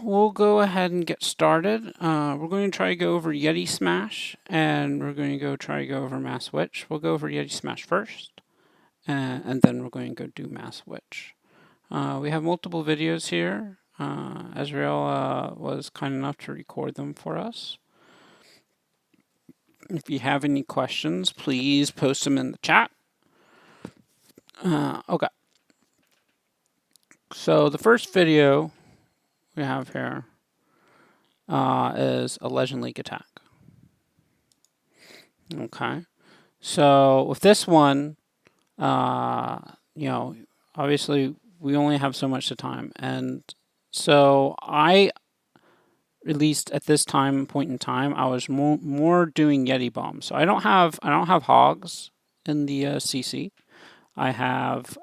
we'll go ahead and get started. We're going to try to go over Yetismash, and we're going to try to go over Mass Witch. We'll go over Yetismash first, and then we're going to go do Mass Witch. We have multiple videos here. Azrael was kind enough to record them for us. If you have any questions, please post them in the chat. Okay. So the first video we have here is a Legend League attack. Okay. So with this one, obviously we only have so much time, and so I, at least at this point in time, I was more doing Yeti bombs. So I don't have hogs in the CC. I have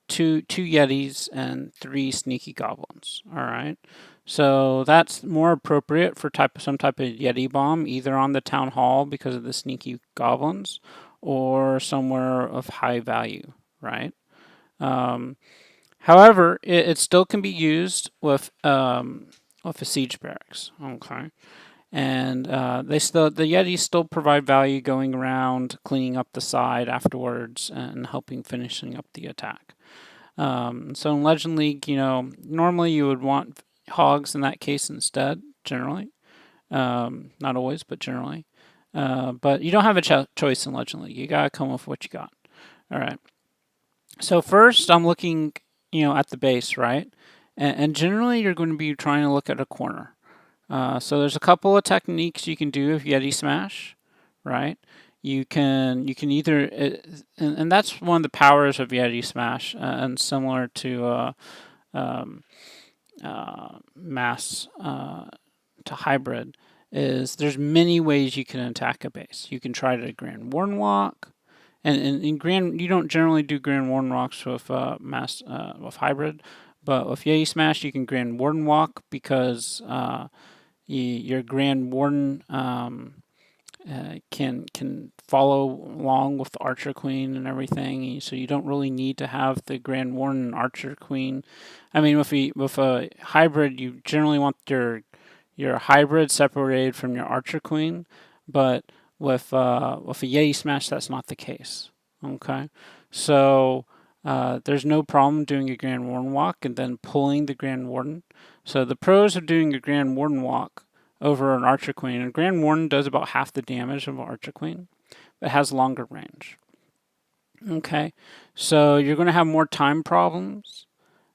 two Yetis and 3 sneaky goblins. All right, so that's more appropriate for some type of Yeti bomb, either on the town hall because of the sneaky goblins, or somewhere of high value. Right. However, it still can be used with a siege barracks. Okay. And the Yetis still provide value going around, cleaning up the side afterwards, and helping finishing up the attack. So in Legend League, normally you would want hogs in that case instead, generally. Not always, but generally. But you don't have a choice in Legend League. You gotta come with what you got. All right. So first, I'm looking, at the base, right? And generally, you're going to be trying to look at a corner. So there's a couple of techniques you can do with Yetismash, right? You can either, and that's one of the powers of Yetismash, and similar to mass to hybrid, is there's many ways you can attack a base. You can try to Grand Warden Walk, and in Grand you don't generally do Grand Warden Walks with with hybrid, but with Yetismash you can Grand Warden Walk because your Grand Warden can follow along with the Archer Queen and everything, so you don't really need to have the Grand Warden and Archer Queen. I mean, with a hybrid, you generally want your hybrid separated from your Archer Queen, but with a Yetismash, that's not the case. Okay, so there's no problem doing a Grand Warden Walk and then pulling the Grand Warden. So the pros of doing a Grand Warden Walk over an Archer Queen, and Grand Warden does about half the damage of an Archer Queen, but has longer range. Okay, so you're going to have more time problems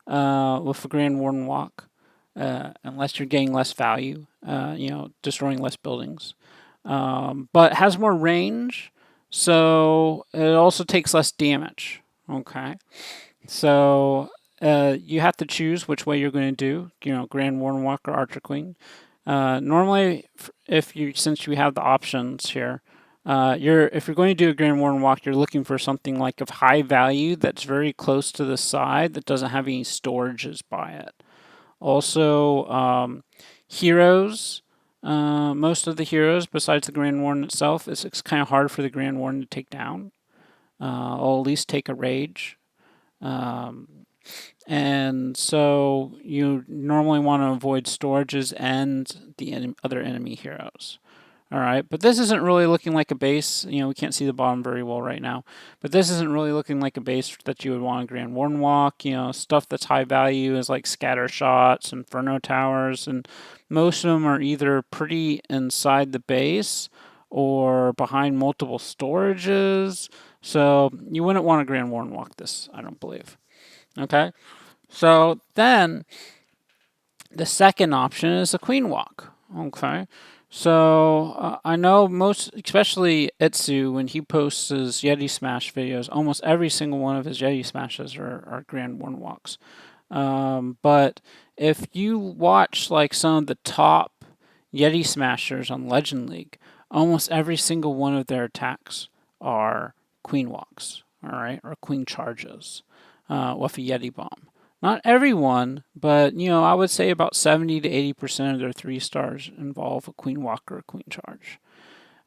with a Grand Warden Walk, unless you're getting less value, destroying less buildings. But it has more range, so it also takes less damage. Okay, so you have to choose which way you're going to do, Grand Warden Walk or Archer Queen. Normally, since you have the options here, if you're going to do a Grand Warden Walk, you're looking for something like of high value that's very close to the side that doesn't have any storages by it. Also, heroes. Most of the heroes, besides the Grand Warden itself, it's kind of hard for the Grand Warden to take down. Or at least take a rage. And so you normally want to avoid storages and the other enemy heroes. All right, but this isn't really looking like a base. We can't see the bottom very well right now, but this isn't really looking like a base that you would want a Grand Warden Walk. Stuff that's high value is like scatter shots, Inferno Towers, and most of them are either pretty inside the base or behind multiple storages. So you wouldn't want a Grand Warden Walk this, I don't believe. Okay, so then the second option is a Queen Walk. Okay, so I know especially Itsu, when he posts his Yetismash videos, almost every single one of his Yetismashes are Grand Warden Walks. But if you watch like some of the top Yetismashers on Legend League, almost every single one of their attacks are Queen Walks, all right, or Queen Charges with a Yeti bomb. Not everyone, but I would say about 70 to 80% of their 3-stars involve a Queen Walk or a Queen Charge.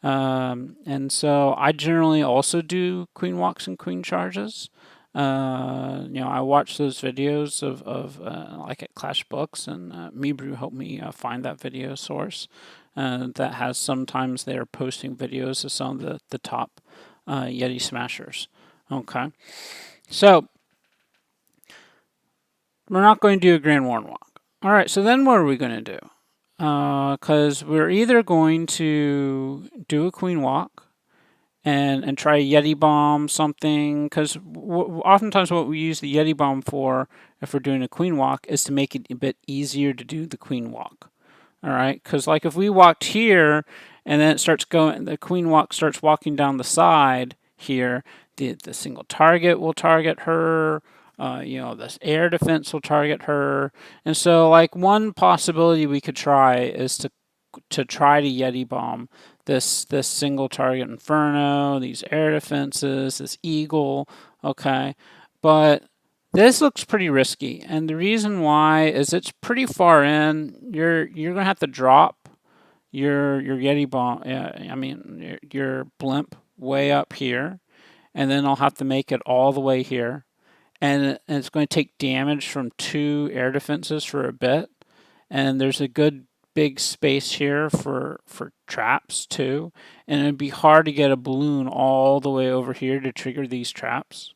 And so I generally also do Queen Walks and Queen Charges. I watch those videos of like at Clash Books, and Mebrew helped me find that video source that has sometimes they are posting videos of some of the top Yeti smashers. Okay, so we're not going to do a Grand Worn walk. All right, so then what are we going to do? Because we're either going to do a Queen walk and try a Yeti bomb something, because oftentimes what we use the Yeti bomb for if we're doing a Queen walk is to make it a bit easier to do the Queen walk. All right, because like if we walked here and then it starts going, the Queen walk starts walking down the side here, the single target will target her. This air defense will target her, and so like one possibility we could try is to try to Yeti bomb this single target Inferno, these air defenses, this Eagle, okay? But this looks pretty risky, and the reason why is it's pretty far in. You're gonna have to drop your Yeti bomb. Your blimp way up here, and then I'll have to make it all the way here, and it's going to take damage from 2 air defenses for a bit, and there's a good big space here for traps too, and it'd be hard to get a balloon all the way over here to trigger these traps.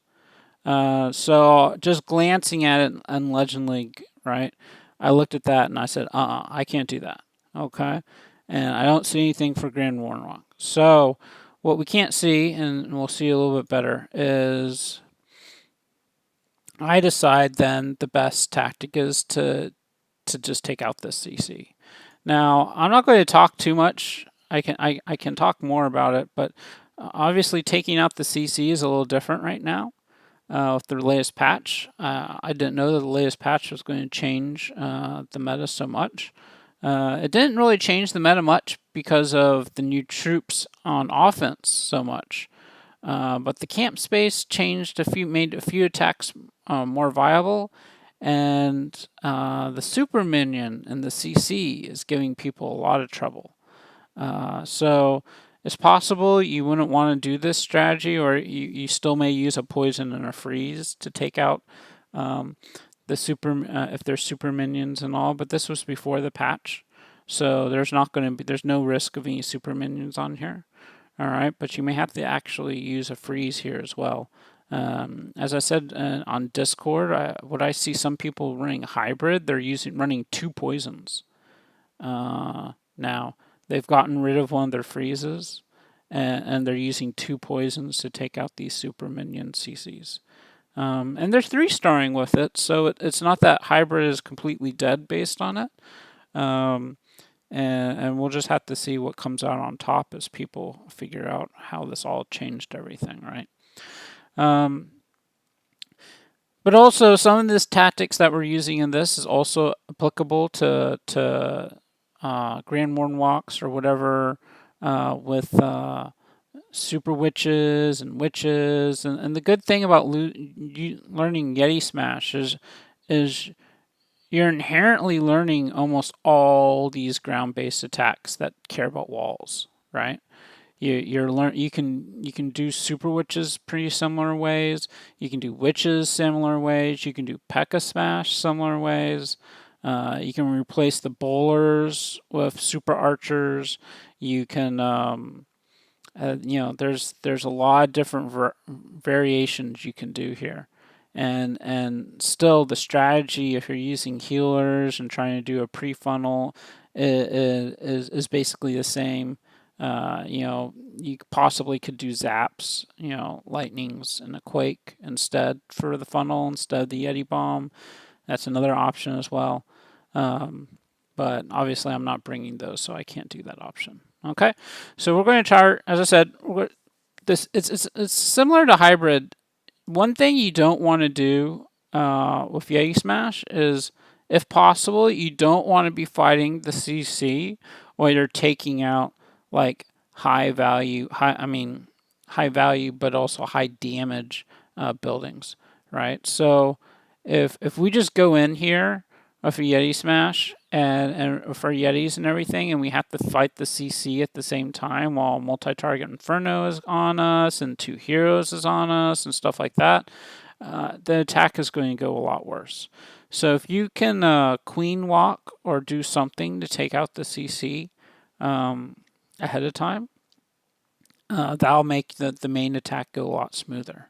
So just glancing at it on Legend League, right, I looked at that and I said, I can't do that. Okay, and I don't see anything for Grand Warlock. So what we can't see, and we'll see a little bit better, is I decide then the best tactic is to just take out this CC. Now, I'm not going to talk too much. I can talk more about it, but obviously taking out the CC is a little different right now with the latest patch. I didn't know that the latest patch was going to change the meta so much. It didn't really change the meta much because of the new troops on offense so much. But the camp space changed made a few attacks more viable, and the super minion and the CC is giving people a lot of trouble. So it's possible you wouldn't want to do this strategy, or you still may use a poison and a freeze to take out the super if there's super minions and all. But this was before the patch, so there's no risk of any super minions on here. All right, but you may have to actually use a freeze here as well. As I said on Discord, what I see some people running hybrid, they're running 2 poisons. Now they've gotten rid of one of their freezes, and they're using 2 poisons to take out these super minion CCs. And they're 3-starring with it, so it's not that hybrid is completely dead based on it. And we'll just have to see what comes out on top as people figure out how this all changed everything, right? But also some of these tactics that we're using in this is also applicable to Grand Morn walks or whatever with super witches and witches. And the good thing about learning Yetismash is you're inherently learning almost all these ground-based attacks that care about walls, right? You can do super witches pretty similar ways. You can do witches similar ways. You can do P.E.K.K.A. smash similar ways. You can replace the bowlers with super archers. You can there's a lot of different variations you can do here. And still the strategy, if you're using healers and trying to do a pre-funnel, is basically the same. You possibly could do zaps, lightnings and a quake instead for the funnel instead of the Yeti bomb. That's another option as well. But obviously I'm not bringing those, so I can't do that option. Okay, so we're going to try, as I said, it's similar to hybrid. One thing you don't want to do with Yetismash is, if possible, you don't want to be fighting the CC while you're taking out like high value, but also high damage buildings, right? So if we just go in here with a Yetismash and for Yetis and everything, and we have to fight the CC at the same time while multi-target Inferno is on us and 2 heroes is on us and stuff like that, the attack is going to go a lot worse. So if you can queen walk or do something to take out the CC ahead of time, that'll make the main attack go a lot smoother.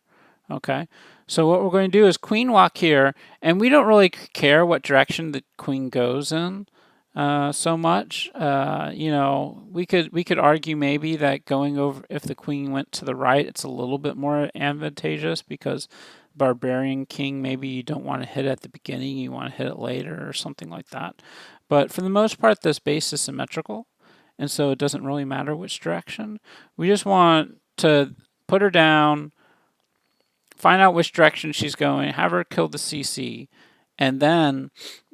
Okay, so what we're going to do is queen walk here, and we don't really care what direction the queen goes in so much. We could argue maybe that going over, if the queen went to the right, it's a little bit more advantageous because barbarian king, maybe you don't want to hit at the beginning, you want to hit it later or something like that. But for the most part, this base is symmetrical, and so it doesn't really matter which direction. We just want to put her down, find out which direction she's going, have her kill the CC, and then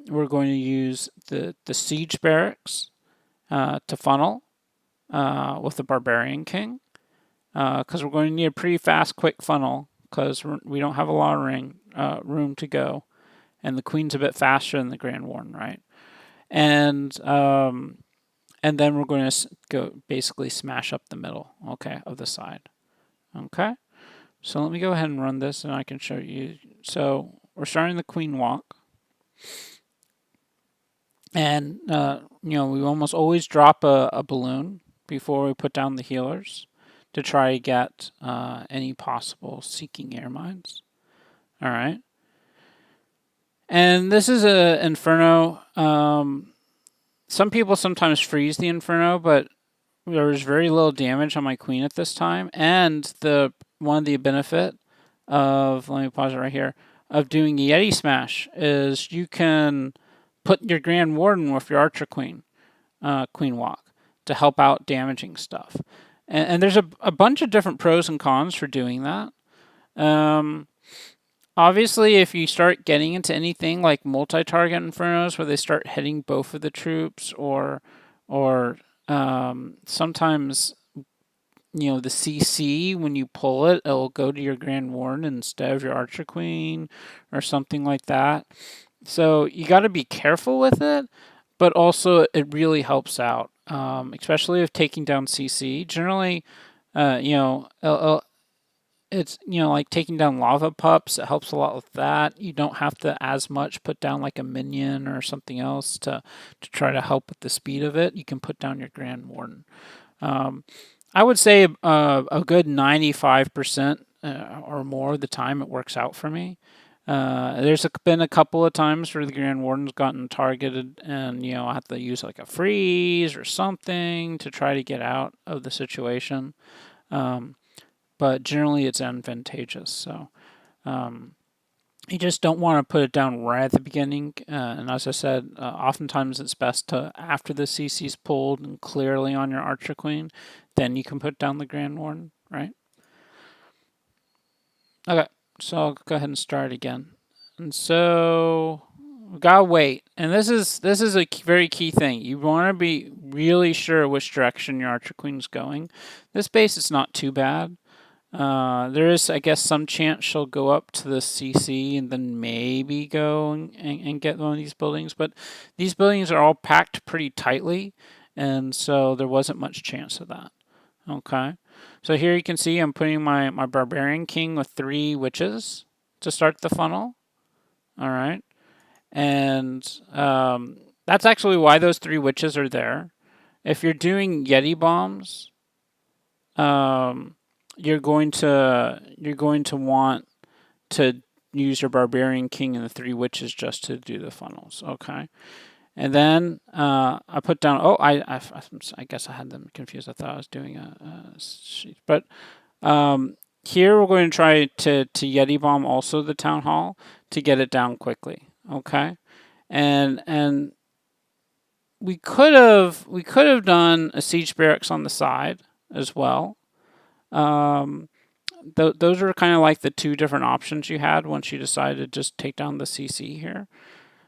we're going to use the siege barracks to funnel with the barbarian king, because we're going to need a pretty fast, quick funnel because we don't have a lot of room to go, and the queen's a bit faster than the Grand Warden, right? And then we're going to go basically smash up the middle, okay, of the side, okay. So let me go ahead and run this and I can show you. So we're starting the queen walk. And, we almost always drop a balloon before we put down the healers to try to get any possible seeking air mines. All right. And this is an Inferno. Some people sometimes freeze the Inferno, but there was very little damage on my queen at this time. And one of the benefit of, let me pause it right here, of doing a Yetismash is you can put your Grand Warden with your Archer Queen, Queen Walk, to help out damaging stuff. And there's a bunch of different pros and cons for doing that. Obviously, if you start getting into anything like multi-target Infernos where they start hitting both of the troops, or sometimes the CC, when you pull it, it'll go to your Grand Warden instead of your Archer Queen or something like that. So you got to be careful with it, but also it really helps out, especially if taking down CC. Generally, it's like taking down lava pups. It helps a lot with that. You don't have to as much put down like a minion or something else to try to help with the speed of it. You can put down your Grand Warden. I would say a good 95% or more of the time it works out for me. There's been a couple of times where the Grand Warden's gotten targeted and, I have to use like a freeze or something to try to get out of the situation. But generally it's advantageous. So you just don't want to put it down right at the beginning. And as I said, oftentimes it's best to, after the CC's pulled and clearly on your Archer Queen, then you can put down the Grand Warden, right? Okay, so I'll go ahead and start again. And so we gotta wait. And this is a very key thing. You want to be really sure which direction your Archer Queen's going. This base is not too bad. There is, I guess, some chance she'll go up to the CC and then maybe go and get one of these buildings. But these buildings are all packed pretty tightly, and so there wasn't much chance of that. Okay, so here you can see I'm putting my Barbarian King with 3 witches to start the funnel. All right, and that's actually why those 3 witches are there. If you're doing Yeti bombs, you're going to want to use your Barbarian King and the 3 witches just to do the funnels. Okay. And then I put down, I guess I had them confused. I thought I was doing a sheet. But here we're going to try to Yeti bomb also the town hall to get it down quickly. Okay. And we could have done a siege barracks on the side as well. Those are kind of like the 2 different options you had once you decided to just take down the CC here.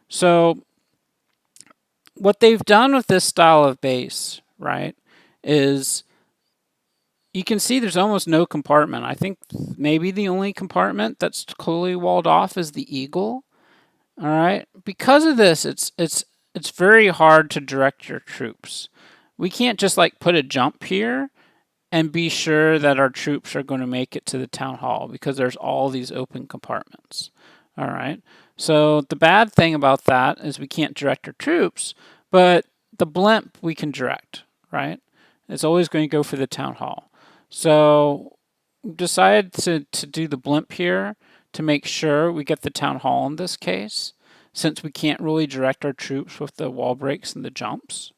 So what they've done with this style of base, right, is you can see there's almost no compartment. I think maybe the only compartment that's clearly walled off is the eagle. All right. Because of this, it's very hard to direct your troops. We can't just like put a jump here and be sure that our troops are going to make it to the town hall because there's all these open compartments. All right. So the bad thing about that is we can't direct our troops, but the blimp we can direct, right? It's always going to go for the town hall. So decided to do the blimp here to make sure we get the town hall in this case, since we can't really direct our troops with the wall breaks and the jumps.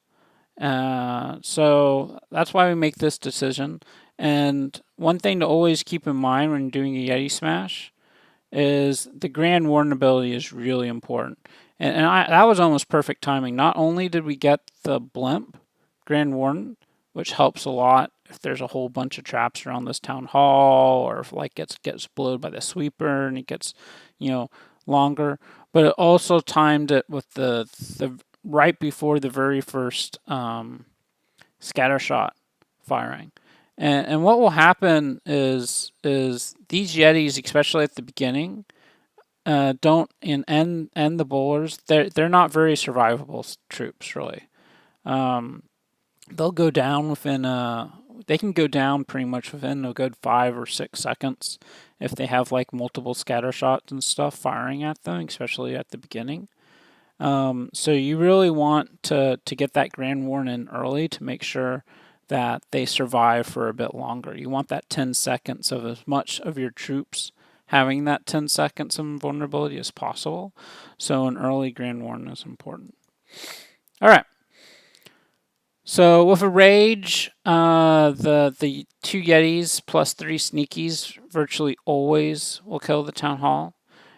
So that's why we make this decision. And one thing to always keep in mind when doing a Yetismash is the Grand Warden ability is really important. And that was almost perfect timing. Not only did we get the blimp Grand Warden, which helps a lot if there's a whole bunch of traps around this town hall, or if like gets blowed by the sweeper and it gets, longer. But it also timed it with the right before the very first scatter shot firing. And what will happen is these Yetis, especially at the beginning, don't and the bowlers, they're not very survivable troops really. They'll go down within they can go down pretty much within a good 5 or 6 seconds if they have like multiple scatter shots and stuff firing at them, especially at the beginning. So you really want to get that Grand Warden in early to make sure that they survive for a bit longer. You want that 10 seconds of as much of your troops having that 10 seconds of invulnerability as possible. So an early Grand Warden is important. All right. So with a rage, the 2 Yetis plus 3 sneakies virtually always will kill the town hall.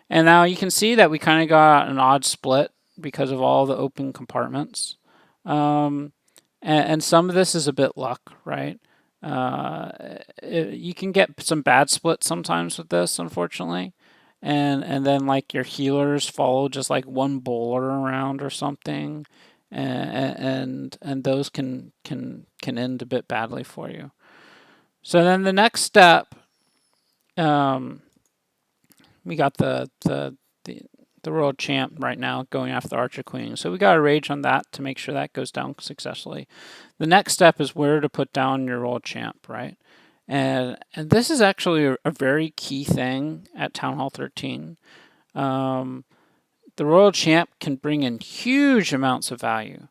And now you can see that we kind of got an odd split because of all the open compartments. And some of this is a bit luck, right? You can get some bad splits sometimes with this, unfortunately. And then like your healers follow just like one bowler around or something, and those can end a bit badly for you. So then the next step, we got the Royal Champ right now going after the Archer Queen. So we got a rage on that to make sure that goes down successfully. The next step is where to put down your Royal Champ, right? And this is actually a very key thing at Town Hall 13. The Royal Champ can bring in huge amounts of value.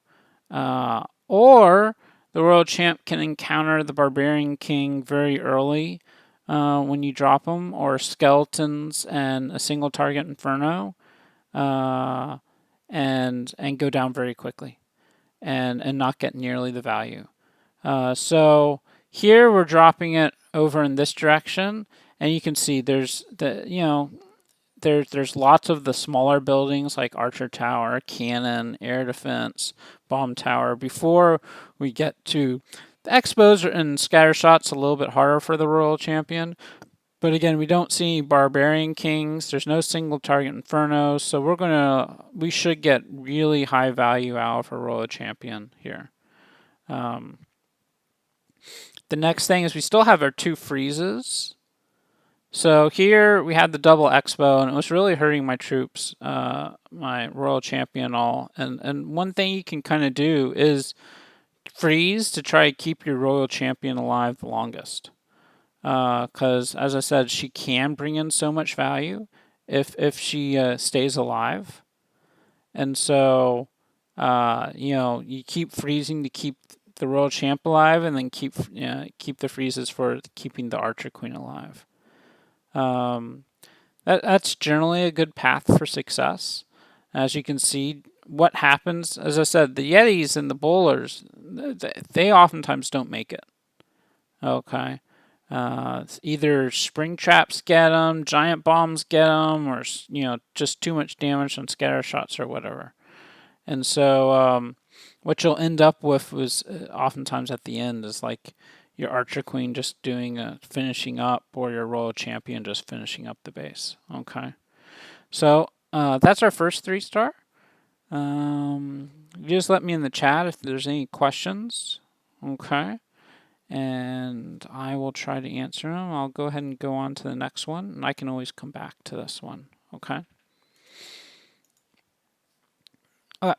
Or the Royal Champ can encounter the Barbarian King very early when you drop them, or skeletons and a single target Inferno. And go down very quickly, and not get nearly the value. So here we're dropping it over in this direction, and you can see there's there's lots of the smaller buildings like Archer Tower, Cannon, Air Defense, Bomb Tower before we get to the Expos and Scatter Shots. A little bit harder for the Royal Champion. But again, we don't see Barbarian Kings. There's no single target Inferno, so we should get really high value out of a Royal Champion here. The next thing is we still have our 2 freezes. So here we had the double Expo, and it was really hurting my troops, my Royal Champion all. And one thing you can kind of do is freeze to try to keep your Royal Champion alive the longest. Because as I said, she can bring in so much value if she stays alive, and so you keep freezing to keep the Royal Champ alive, and then keep the freezes for keeping the Archer Queen alive. That's generally a good path for success. As you can see, what happens, as I said, the Yetis and the bowlers, they oftentimes don't make it. Okay. Either spring traps get them, giant bombs get them, or just too much damage on scatter shots or whatever. And so what you'll end up with was oftentimes at the end is like your Archer Queen just doing a finishing up, or your Royal Champion just finishing up the base. Okay, so that's our first 3-star. You just let me in the chat if there's any questions. Okay. And I will try to answer them. I'll go ahead and go on to the next one, and I can always come back to this one. Okay. Okay.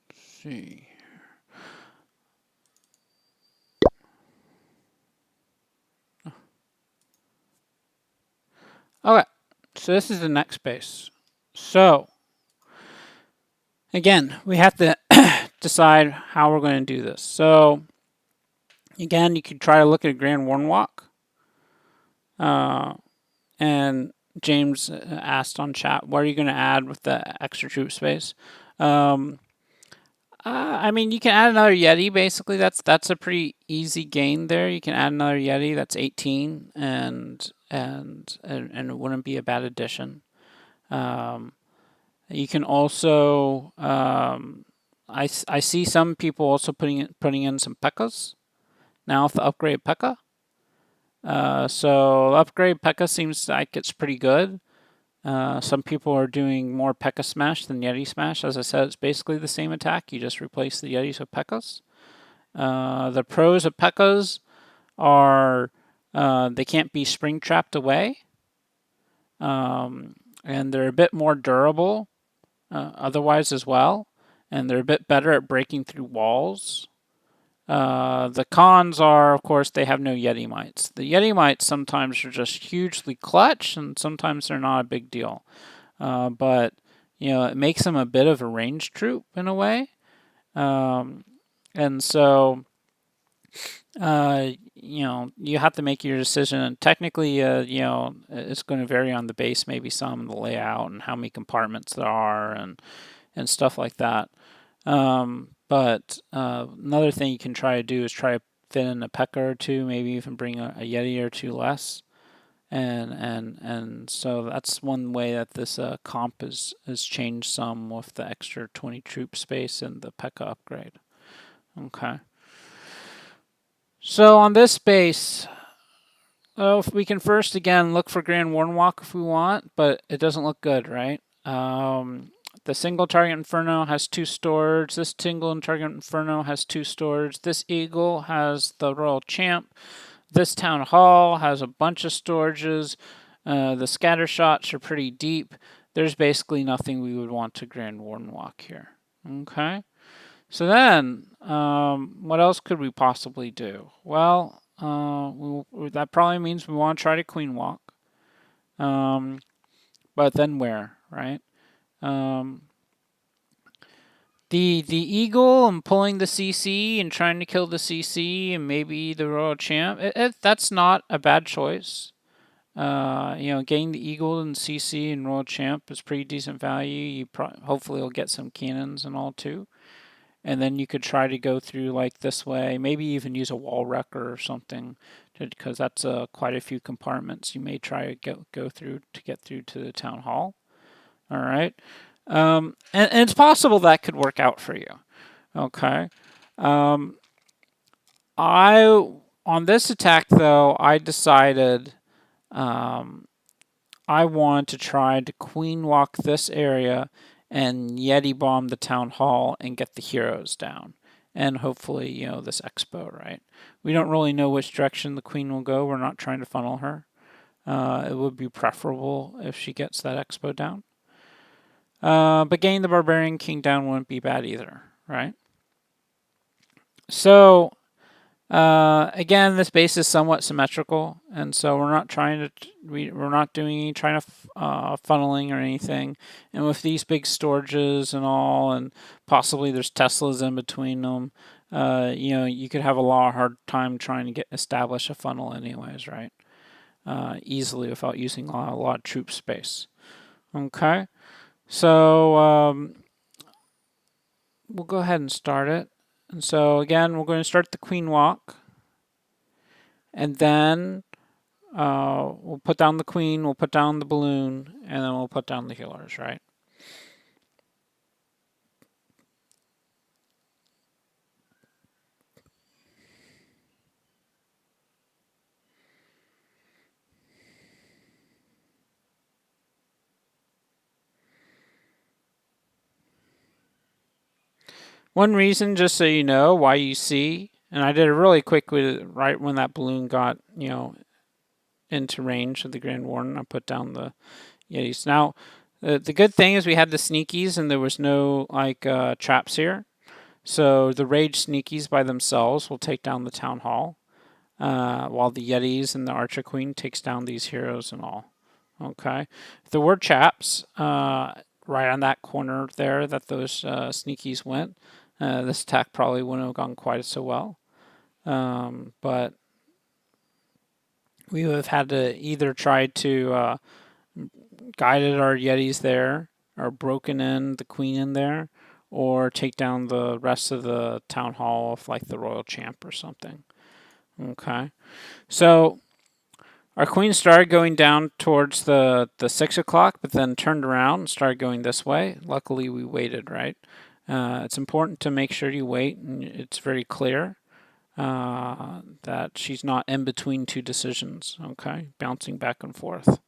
Let's see. So this is the next base. So again, we have to decide how we're going to do this. So again, you could try to look at a Grand Warden Walk. And James asked on chat, what are you going to add with the extra troop space? I mean, you can add another Yeti. Basically, that's a pretty easy gain there. You can add another Yeti. That's 18, and it wouldn't be a bad addition. You can also I see some people also putting in some P.E.K.K.A.s now with the upgrade P.E.K.K.A. So upgrade P.E.K.K.A seems like it's pretty good. Some people are doing more P.E.K.K.A Smash than Yeti Smash. As I said, it's basically the same attack. You just replace the Yetis with P.E.K.K.A.s. The pros of P.E.K.K.A s are they can't be spring trapped away, and they're a bit more durable otherwise as well, and they're a bit better at breaking through walls. The cons are, of course, they have no Yeti mites. The Yeti mites sometimes are just hugely clutch, and sometimes they're not a big deal. But it makes them a bit of a range troop in a way. And so, you have to make your decision. And technically, it's going to vary on the base, maybe some the layout and how many compartments there are, and stuff like that. But another thing you can try to do is try to fit in a P.E.K.K.A or two, maybe even bring a Yeti or two less. And so that's one way that this comp has changed some with the extra 20 troop space and the P.E.K.K.A upgrade. Okay. So on this base, if we can first again look for Grand Warden Walk if we want, but it doesn't look good, right? The single target Inferno has 2 storage. This single target Inferno has 2 storage. This Eagle has the Royal Champ. This Town Hall has a bunch of storages. The scatter shots are pretty deep. There's basically nothing we would want to Grand Warden Walk here. Okay. So then, what else could we possibly do? Well, that probably means we want to try to Queen Walk. But then where, right? The Eagle and pulling the CC and trying to kill the CC and maybe the Royal Champ, that's not a bad choice. Getting the Eagle and CC and Royal Champ is pretty decent value. You hopefully will get some cannons and all too. And then you could try to go through like this way, maybe even use a wall wrecker or something, because that's quite a few compartments you may try to go through to get through to the Town Hall. All right. And it's possible that could work out for you. Okay. On this attack, though, I decided I want to try to Queen Walk this area and Yeti bomb the Town Hall and get the heroes down. And hopefully, this expo, right? We don't really know which direction the Queen will go. We're not trying to funnel her. It would be preferable if she gets that expo down. But getting the Barbarian King down wouldn't be bad either, right? So, again, this base is somewhat symmetrical, and so we're not doing any funneling or anything. And with these big storages and all, and possibly there's Teslas in between them, you could have a lot of hard time trying to establish a funnel anyways, right? Easily without using a lot of troop space. Okay. So we'll go ahead and start it. And so again, we're going to start the Queen Walk. And then we'll put down the Queen, we'll put down the balloon, and then we'll put down the healers, right? One reason, just so you know, why you see, and I did it really quick right when that balloon got, into range of the Grand Warden, I put down the Yetis. Now, the good thing is we had the sneakies and there was no traps here. So the rage sneakies by themselves will take down the Town Hall, while the Yetis and the Archer Queen takes down these heroes and all. Okay, there were chaps right on that corner there that those sneakies went. This attack probably wouldn't have gone quite so well, but we would have had to either try to guided our Yetis there, or broken in the queen in there, or take down the rest of the town hall of like the royal champ or something. Okay, so our queen started going down towards the 6 o'clock, but then turned around and started going this way. Luckily, we waited, right? It's important to make sure you wait, and it's very clear that she's not in between two decisions, okay? Bouncing back and forth.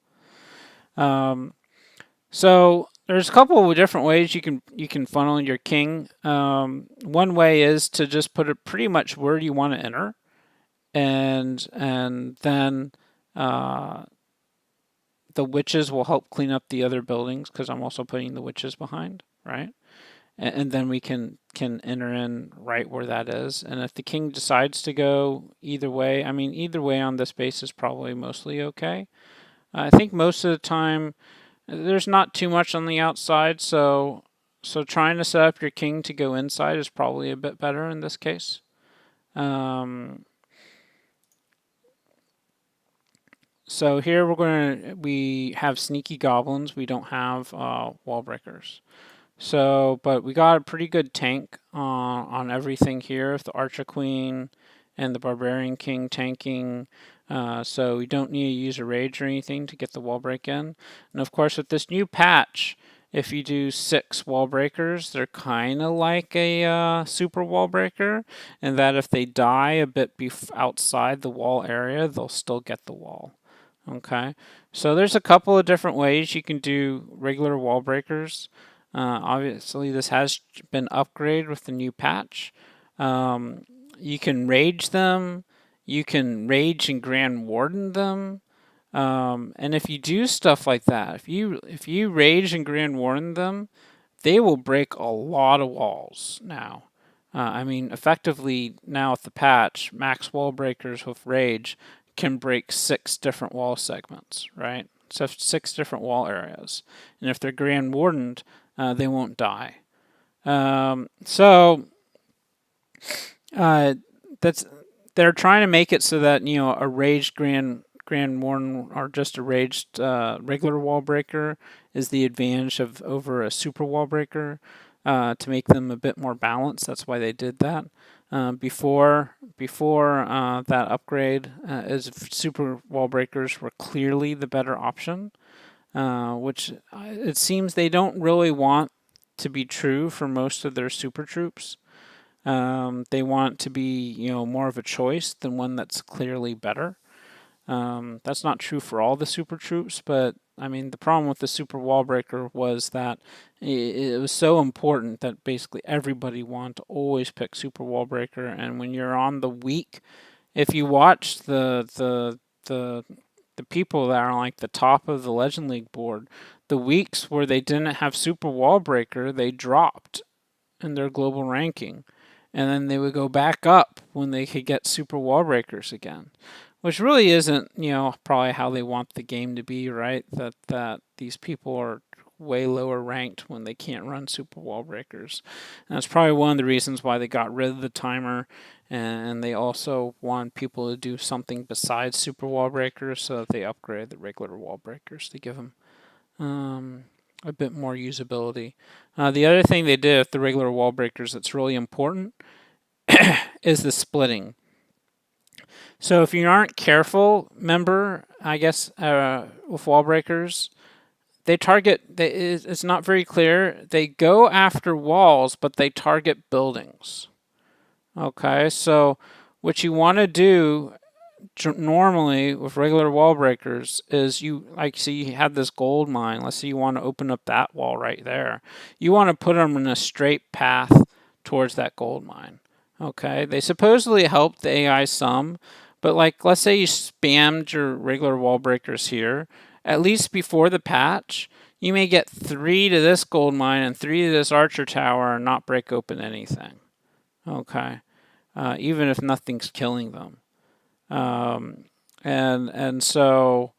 So there's a couple of different ways you can funnel your king. One way is to just put it pretty much where you want to enter, and then the witches will help clean up the other buildings because I'm also putting the witches behind, right? And then we can enter in right where that is. And if the king decides to go either way, I mean, either way on this base is probably mostly okay. I think most of the time there's not too much on the outside, so trying to set up your king to go inside is probably a bit better in this case. So here we have sneaky goblins. We don't have wall breakers. So, but we got a pretty good tank on everything here. The Archer Queen and the Barbarian King tanking. So we don't need to use a rage or anything to get the wall break in. And of course, with this new patch, if you do 6 wall breakers, they're kind of like a super wall breaker, and that if they die a bit outside the wall area, they'll still get the wall. Okay, so there's a couple of different ways you can do regular wall breakers. Obviously, this has been upgraded with the new patch. You can rage them. You can rage and Grand Warden them. And if you do stuff like that, if you rage and Grand Warden them, they will break a lot of walls now. I mean, effectively now with the patch, max wall breakers with rage can break 6 different wall segments, right? So 6 different wall areas. And if they're Grand Wardened, they won't die. That's they're trying to make it so that a raged Grand Warden or just a raged regular wall breaker is the advantage over a super wall breaker to make them a bit more balanced. That's why they did that. Before that upgrade, as super wall breakers were clearly the better option, which it seems they don't really want to be true for most of their super troops. They want to be more of a choice than one that's clearly better. That's not true for all the super troops, but I mean the problem with the super wall breaker was that it was so important that basically everybody wanted to always pick super wall breaker, and when you're on the week, if you watch the people that are like the top of the Legend League board, the weeks where they didn't have super wall breaker, they dropped in their global ranking, and then they would go back up when they could get super wall breakers again, which really isn't probably how they want the game to be, right? That these people are way lower ranked when they can't run super wall breakers. And that's probably one of the reasons why they got rid of the timer, and they also want people to do something besides super wall breakers, so that they upgrade the regular wall breakers to give them a bit more usability. The other thing they did with the regular wall breakers that's really important is the splitting. So if you aren't careful, remember, I guess, with wall breakers, they target, it's not very clear. They go after walls, but they target buildings. Okay, so what you want to do normally with regular wall breakers is you have this gold mine. Let's say you want to open up that wall right there. You want to put them in a straight path towards that gold mine. Okay, they supposedly help the AI some, but like let's say you spammed your regular wall breakers here. At least before the patch, you may get 3 to this gold mine and 3 to this archer tower and not break open anything. Okay, even if nothing's killing them. And so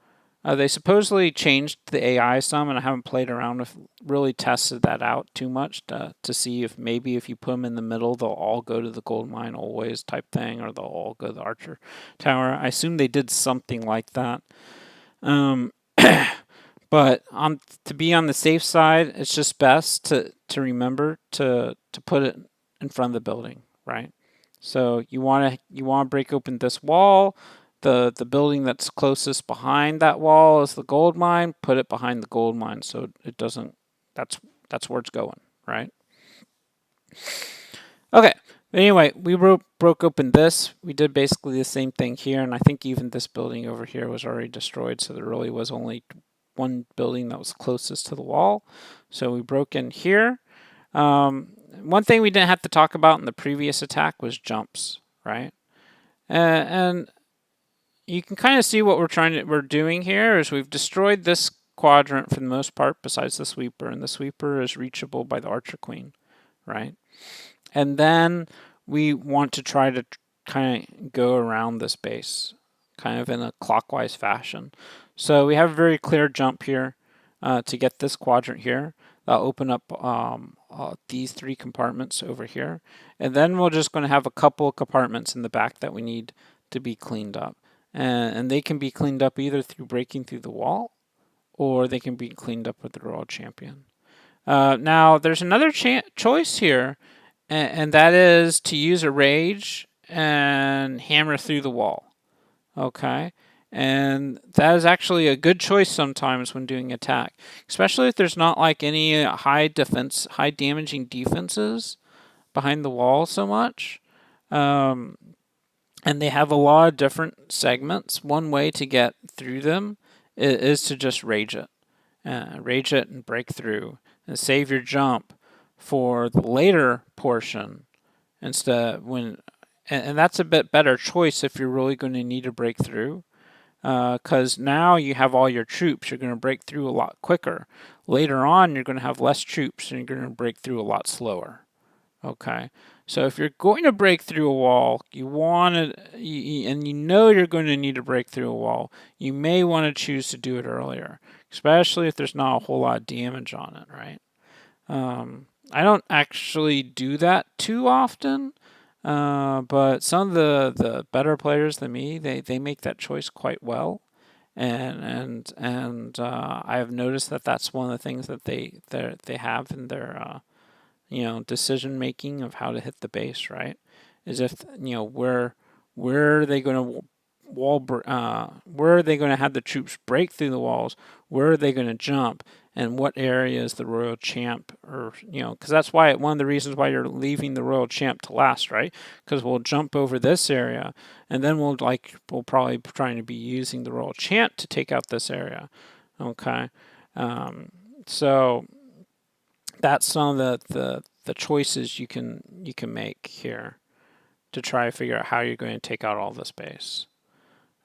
They supposedly changed the AI some, and I haven't played around with really tested that out too much to see if maybe if you put them in the middle, they'll all go to the gold mine always type thing, or they'll all go to the archer tower. I assume they did something like that. Um, but to be on the safe side, it's just best to remember to put it in front of the building, right? So you want to break open this wall. The building that's closest behind that wall is the gold mine. Put it behind the gold mine so it doesn't. That's where it's going, right? Okay. Anyway, we broke open this. We did basically the same thing here, and I think even this building over here was already destroyed, so there really was only one building that was closest to the wall. So we broke in here. One thing we didn't have to talk about in the previous attack was jumps, right? And you can kind of see what we're doing here is we've destroyed this quadrant for the most part, besides the sweeper, and the sweeper is reachable by the archer queen, right? And then we want to try to kind of go around this base, kind of in a clockwise fashion. So we have a very clear jump here to get this quadrant here. That'll open up these 3 compartments over here. And then we're just going to have a couple of compartments in the back that we need to be cleaned up. And they can be cleaned up either through breaking through the wall, or they can be cleaned up with the Royal Champion. Now, there's another choice here, and that is to use a rage and hammer through the wall. Okay, and that is actually a good choice sometimes when doing attack, especially if there's not like any high damaging defenses behind the wall so much. And they have a lot of different segments. One way to get through them is to just rage it and break through and save your jump for the later portion instead and that's a bit better choice if you're really going to need to break through, because now you have all your troops. You're going to break through a lot quicker. Later on, you're going to have less troops and you're going to break through a lot slower. Okay, so if you're going to break through a wall, you want to, and you know you're going to need to break through a wall, you may want to choose to do it earlier, especially if there's not a whole lot of damage on it, right? I don't actually do that too often, but some of the better players than me, they make that choice quite well, and I have noticed that that's one of the things that they have in their decision making of how to hit the base, right? Is if where are they going to where are they going to have the troops break through the walls? Where are they going to jump? And what area is the royal champ? Or because that's why one of the reasons why you're leaving the royal champ to last, right? Because we'll jump over this area, and then we'll probably trying to be using the royal champ to take out this area. Okay, so that's some of the choices you can make here to try to figure out how you're going to take out all this base.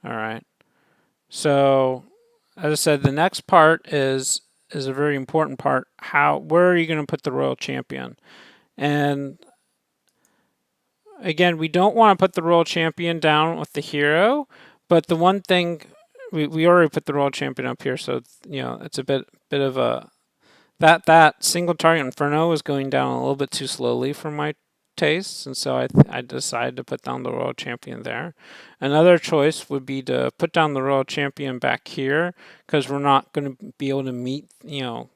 All right. So, as I said, the next part is a very important part. Where are you going to put the royal champion? And again, we don't want to put the royal champion down with the hero, but the one thing we already put the royal champion up here, so it's a bit of a that single target Inferno was going down a little bit too slowly for my tastes, and so I decided to put down the Royal Champion there. Another choice would be to put down the Royal Champion back here, because we're not going to be able to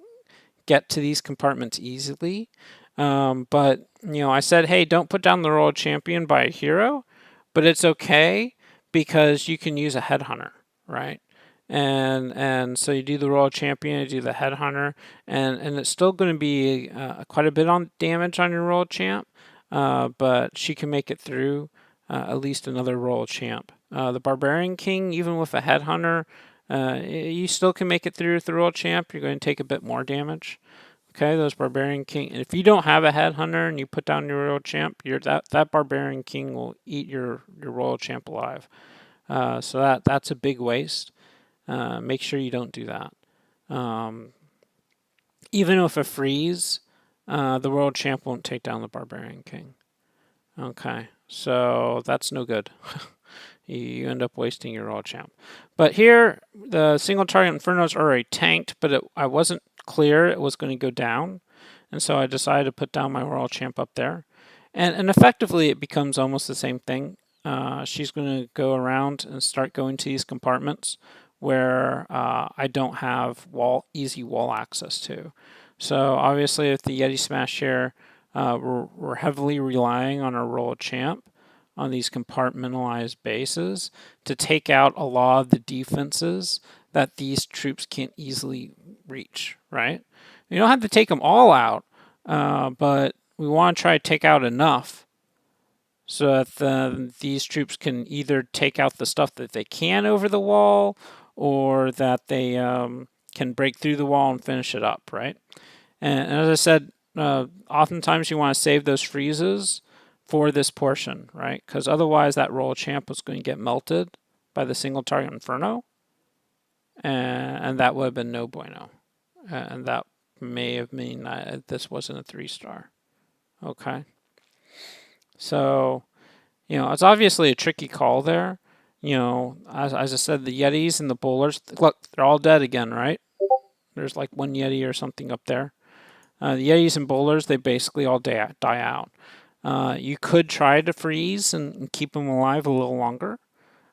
get to these compartments easily. But I said, hey, don't put down the Royal Champion by a hero, but it's okay because you can use a headhunter, right? And so you do the Royal Champion, you do the Headhunter, and it's still going to be quite a bit on damage on your Royal Champ, but she can make it through at least another Royal Champ. The Barbarian King, even with a Headhunter, you still can make it through with the Royal Champ. You're going to take a bit more damage. Okay, those Barbarian King. And if you don't have a Headhunter and you put down your Royal Champ, that Barbarian King will eat your Royal Champ alive. So that's a big waste. Make sure you don't do that. Even with a freeze, the world champ won't take down the Barbarian King. Okay, so that's no good. you end up wasting your royal champ. But here, the single target Infernos are already tanked, but I wasn't clear it was going to go down. And so I decided to put down my royal champ up there. And effectively, it becomes almost the same thing. She's going to go around and start going to these compartments where I don't have easy wall access to. So obviously, with the Yetismash here, we're heavily relying on our royal champ on these compartmentalized bases to take out a lot of the defenses that these troops can't easily reach, right? You don't have to take them all out, but we want to try to take out enough so that these troops can either take out the stuff that they can over the wall or that they can break through the wall and finish it up, right? And as I said, oftentimes you want to save those freezes for this portion, right? Because otherwise that royal champ was going to get melted by the single target Inferno, and that would have been no bueno. And that may have mean this wasn't a 3-star. Okay. So, it's obviously a tricky call there. As I said, the Yetis and the bowlers, look, they're all dead again, right? There's like one Yeti or something up there. The Yetis and bowlers, they basically all die out. You could try to freeze and keep them alive a little longer,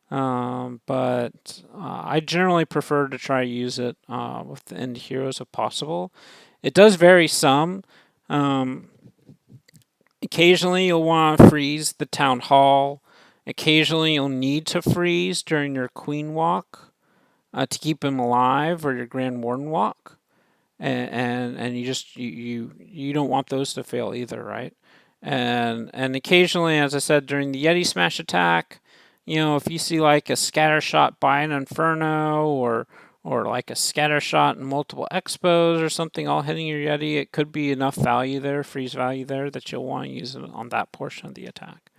but I generally prefer to try to use it with the end heroes if possible. It does vary some. Occasionally you'll want to freeze the town hall. Occasionally you'll need to freeze during your queen walk to keep him alive, or your grand warden walk. And you don't want those to fail either, right? And occasionally, as I said, during the Yetismash attack, if you see like a scatter shot by an Inferno or like a scatter shot and multiple expos or something all hitting your Yeti, it could be enough value there, freeze value there, that you'll want to use it on that portion of the attack.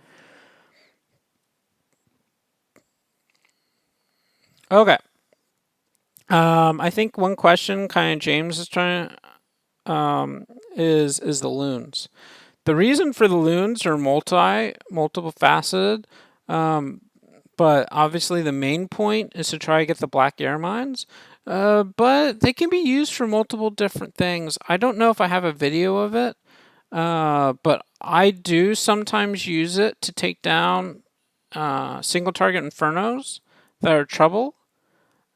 Okay. I think one question kind of James is trying is the loons. The reason for the loons are multiple faceted, but obviously the main point is to try to get the black air mines. But they can be used for multiple different things. I don't know if I have a video of it, but I do sometimes use it to take down single target Infernos that are trouble.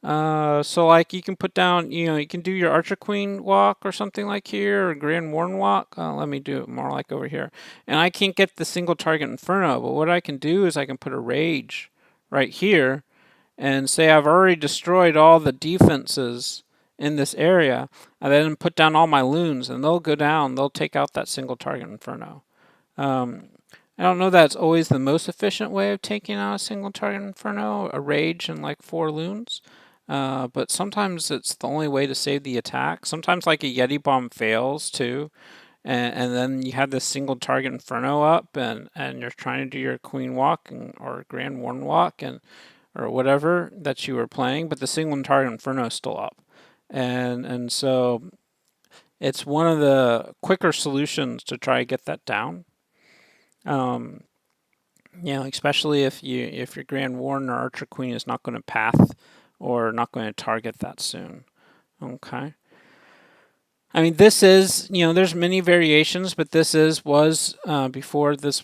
So like you can put down, you can do your Archer Queen walk or something like here, or Grand Warden walk. Let me do it more like over here. And I can't get the single target Inferno, but what I can do is I can put a Rage right here and say I've already destroyed all the defenses in this area, and then put down all my loons, and they'll go down, they'll take out that single target Inferno. I don't know that's always the most efficient way of taking out a single target Inferno, a Rage and like 4 loons. But sometimes it's the only way to save the attack. Sometimes like a Yeti bomb fails too, and then you have this single target Inferno up, and you're trying to do your Queen walk or Grand Warden walk or whatever that you were playing, but the single target Inferno is still up, and so it's one of the quicker solutions to try to get that down. Especially if your Grand Warden or Archer Queen is not going to path or not going to target that soon. Okay. I mean, this is, there's many variations, but this was before this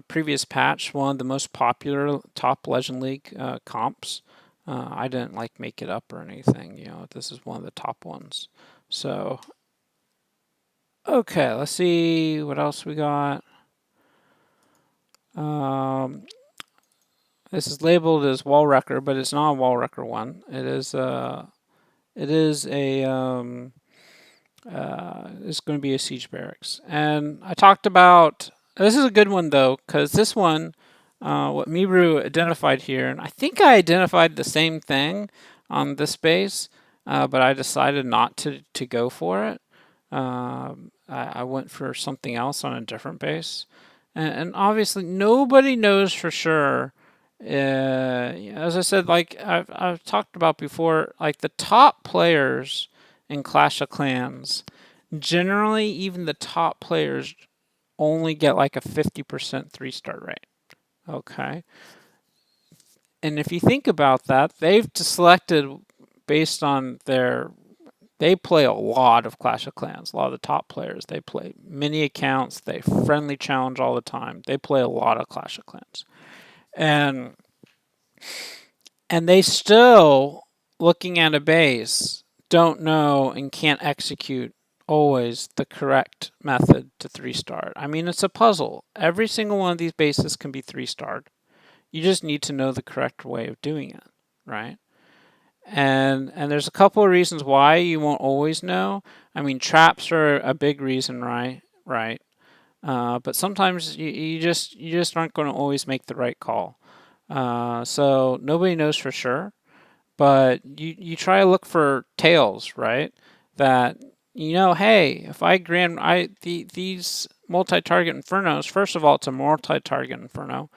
previous patch, one of the most popular top Legend League comps. I didn't make it up or anything. This is one of the top ones. So, okay, let's see what else we got. This is labeled as Wall Wrecker, but it's not a Wall Wrecker one. It's going to be a Siege Barracks. And I talked about, this is a good one though, because this one, what Mibru identified here, and I think I identified the same thing on this base, but I decided not to go for it. I went for something else on a different base. And obviously nobody knows for sure. As I said, I've talked about before, the top players in Clash of Clans, generally even the top players only get a 50% 3-star rate. Okay. And if you think about that, they've selected based on their. They play a lot of Clash of Clans. A lot of the top players. They play mini accounts. They friendly challenge all the time. They play a lot of Clash of Clans, and they still, looking at a base, don't know and can't execute always the correct method to 3-star. I mean, it's a puzzle. Every single one of these bases can be 3-starred. You just need to know the correct way of doing it, right? And there's a couple of reasons why you won't always know. I mean, traps are a big reason, right? Right. But sometimes you just aren't going to always make the right call. So nobody knows for sure, but you try to look for tails, right? That hey, if I these multi-target infernos. First of all, it's a multi-target inferno,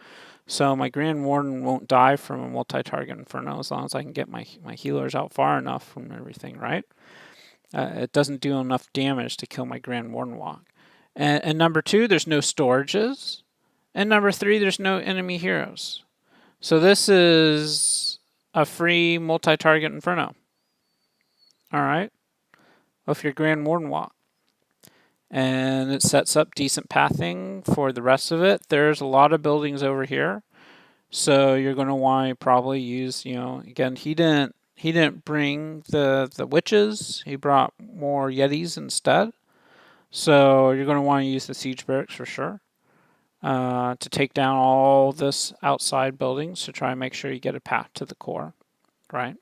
so my Grand Warden won't die from a multi-target inferno as long as I can get my healers out far enough from everything, right? It doesn't do enough damage to kill my Grand Warden walk. And number two, there's no storages. And number three, there's no enemy heroes. So this is a free multi-target inferno. All right, with your Grand Warden walk. And it sets up decent pathing for the rest of it. There's a lot of buildings over here. So you're going to want to probably use, again, he didn't bring the witches. He brought more Yetis instead. So you're going to want to use the siege barracks for sure to take down all this outside buildings to try and make sure you get a path to the core, right?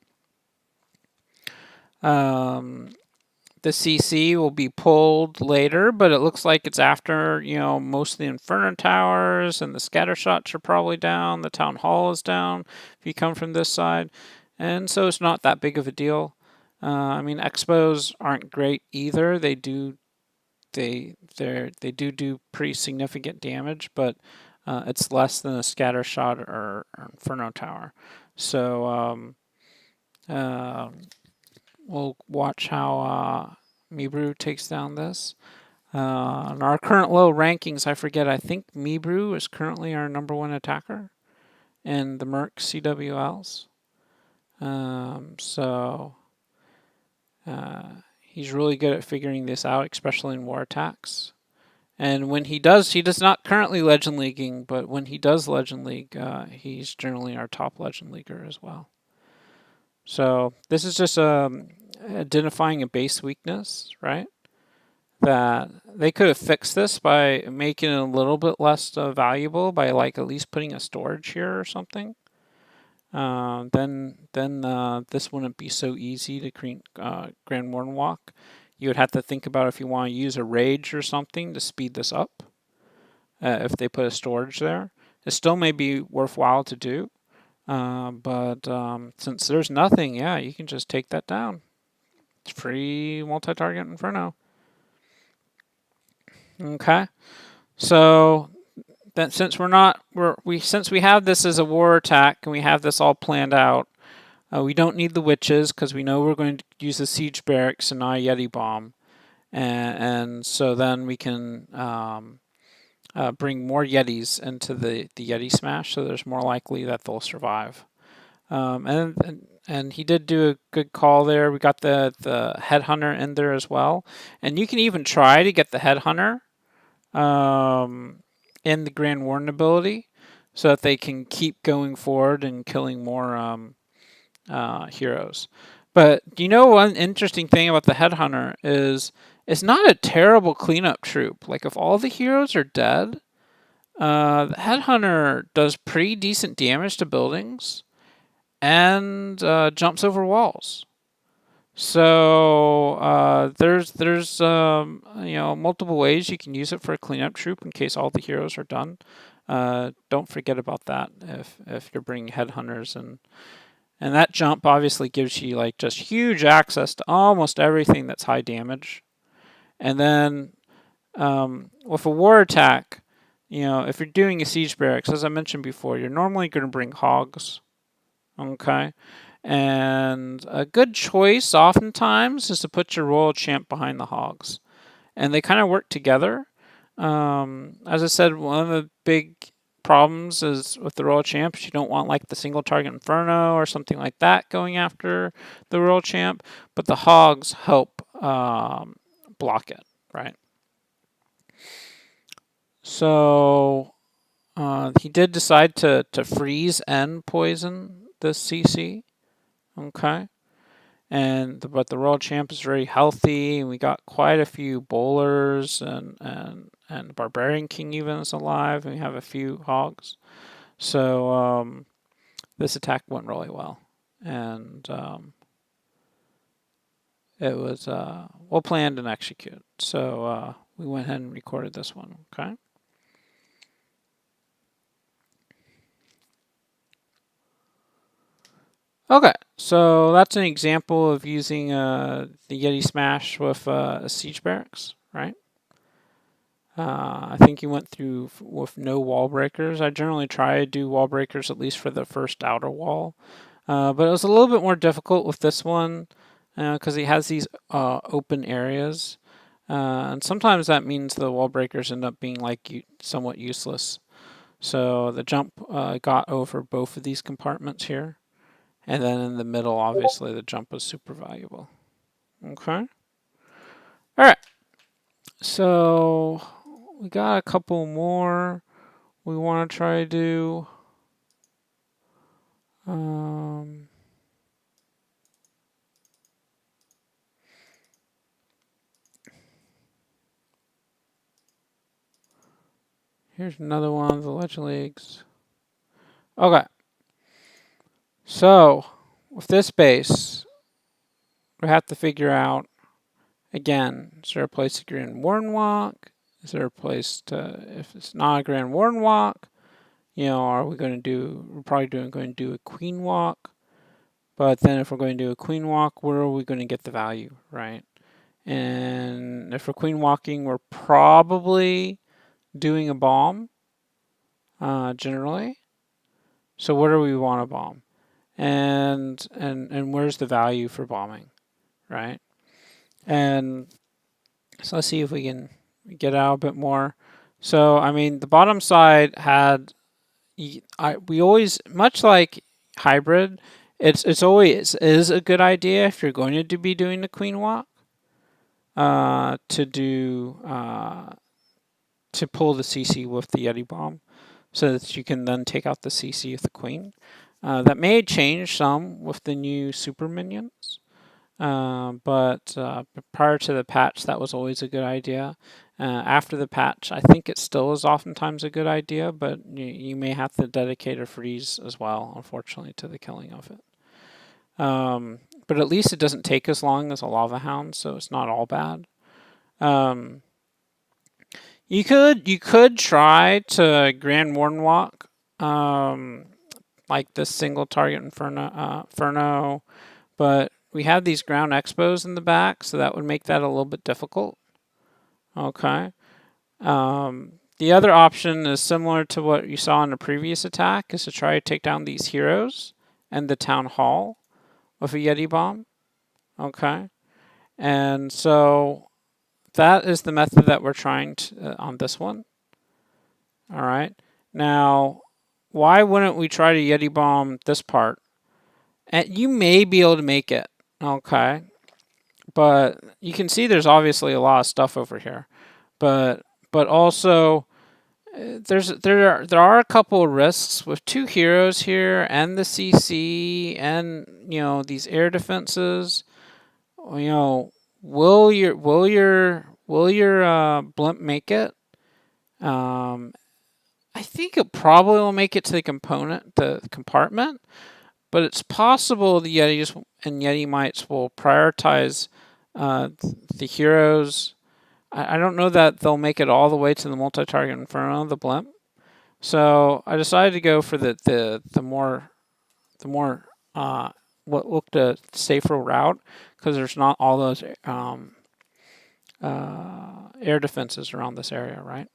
The CC will be pulled later, but it looks like it's after, most of the Inferno Towers and the scatter shots are probably down. The Town Hall is down if you come from this side. And so it's not that big of a deal. I mean, expos aren't great either. They do pretty significant damage, but it's less than a scatter shot or Inferno Tower. So we'll watch how Mibru takes down this. On our current low rankings, I forget, I think Mibru is currently our #1 attacker in the Merc CWLs. So he's really good at figuring this out, especially in war attacks. And when he does not currently Legend Leaguing, but when he does Legend League, he's generally our top Legend Leaguer as well. So this is just identifying a base weakness, right? That they could have fixed this by making it a little bit less valuable by at least putting a storage here or something. Then this wouldn't be so easy to create Grand Warden walk. You would have to think about if you want to use a rage or something to speed this up. If they put a storage there, it still may be worthwhile to do. But since there's nothing, yeah, you can just take that down. It's free multi-target Inferno. Okay, so that since we have this as a war attack and we have this all planned out, we don't need the witches because we know we're going to use the siege barracks and not a Yeti bomb, and so then we can bring more Yetis into the Yetismash, so there's more likely that they'll survive. And he did do a good call there. We got the headhunter in there as well, and you can even try to get the headhunter in the Grand Warden ability, so that they can keep going forward and killing more heroes. But one interesting thing about the headhunter is it's not a terrible cleanup troop. Like if all the heroes are dead, the headhunter does pretty decent damage to buildings and jumps over walls. So there's multiple ways you can use it for a cleanup troop in case all the heroes are done. Don't forget about that if you're bringing headhunters and that jump obviously gives you just huge access to almost everything that's high damage. And then with a war attack, if you're doing a siege barracks, as I mentioned before, you're normally going to bring hogs. Okay. And a good choice oftentimes is to put your royal champ behind the hogs. And they kind of work together. As I said, one of the big problems is with the Royal Champ. You don't want like the single target Inferno or something like that going after the Royal Champ, but the Hogs help block it, right? So he did decide to freeze and poison the CC, okay? But the Royal Champ is very healthy, and we got quite a few bowlers, and Barbarian King even is alive, and we have a few hogs. So this attack went really well, and it was well planned and executed. So we went ahead and recorded this one. Okay. Okay, so that's an example of using the Yetismash with siege barracks, right? I think you went through with no wall breakers. I generally try to do wall breakers at least for the first outer wall, but it was a little bit more difficult with this one because he has these open areas, and sometimes that means the wall breakers end up being like somewhat useless. So the jump got over both of these compartments here. And then in the middle, obviously, the jump was super valuable. Okay. All right. So we got a couple more we want to try to do. Here's another one of the Legend Leagues. Okay. So with this base, we have to figure out, again, is there a place to Grand Warden walk? Is there a place to, if it's not a Grand Warden walk, are we going to do, we're probably going to do a Queen walk. But then if we're going to do a queen walk, where are we going to get the value, right? And if we're queen walking, we're probably doing a bomb, generally. So where do we want to bomb? And where's the value for bombing, right? And so let's see if we can get out a bit more. So, I mean, the bottom side had, we always, much like hybrid, it's always is a good idea if you're going to be doing the queen walk to pull the CC with the Yeti bomb, so that you can then take out the CC with the queen. That may change some with the new super minions, but prior to the patch, that was always a good idea. After the patch, I think it still is oftentimes a good idea, but you may have to dedicate a freeze as well, unfortunately, to the killing of it. But at least it doesn't take as long as a lava hound, so it's not all bad. You could try to Grand Warden walk, like this single target Inferno, but we have these ground expos in the back, so that would make that a little bit difficult. Okay. The other option is similar to what you saw in the previous attack, is to try to take down these heroes and the town hall with a Yeti bomb. Okay. And so that is the method that we're trying to, on this one. All right. Now, why wouldn't we try to Yeti bomb this part? And you may be able to make it. Okay. But you can see there's obviously a lot of stuff over here. But also there are a couple of risks with two heroes here and the CC and these air defenses. Will your blimp make it? I think it probably will make it to the compartment, but it's possible the Yetis and Yeti mites will prioritize the heroes. I don't know that they'll make it all the way to the multi-target Inferno, the blimp. So I decided to go for the more what looked a safer route, because there's not all those air defenses around this area, right?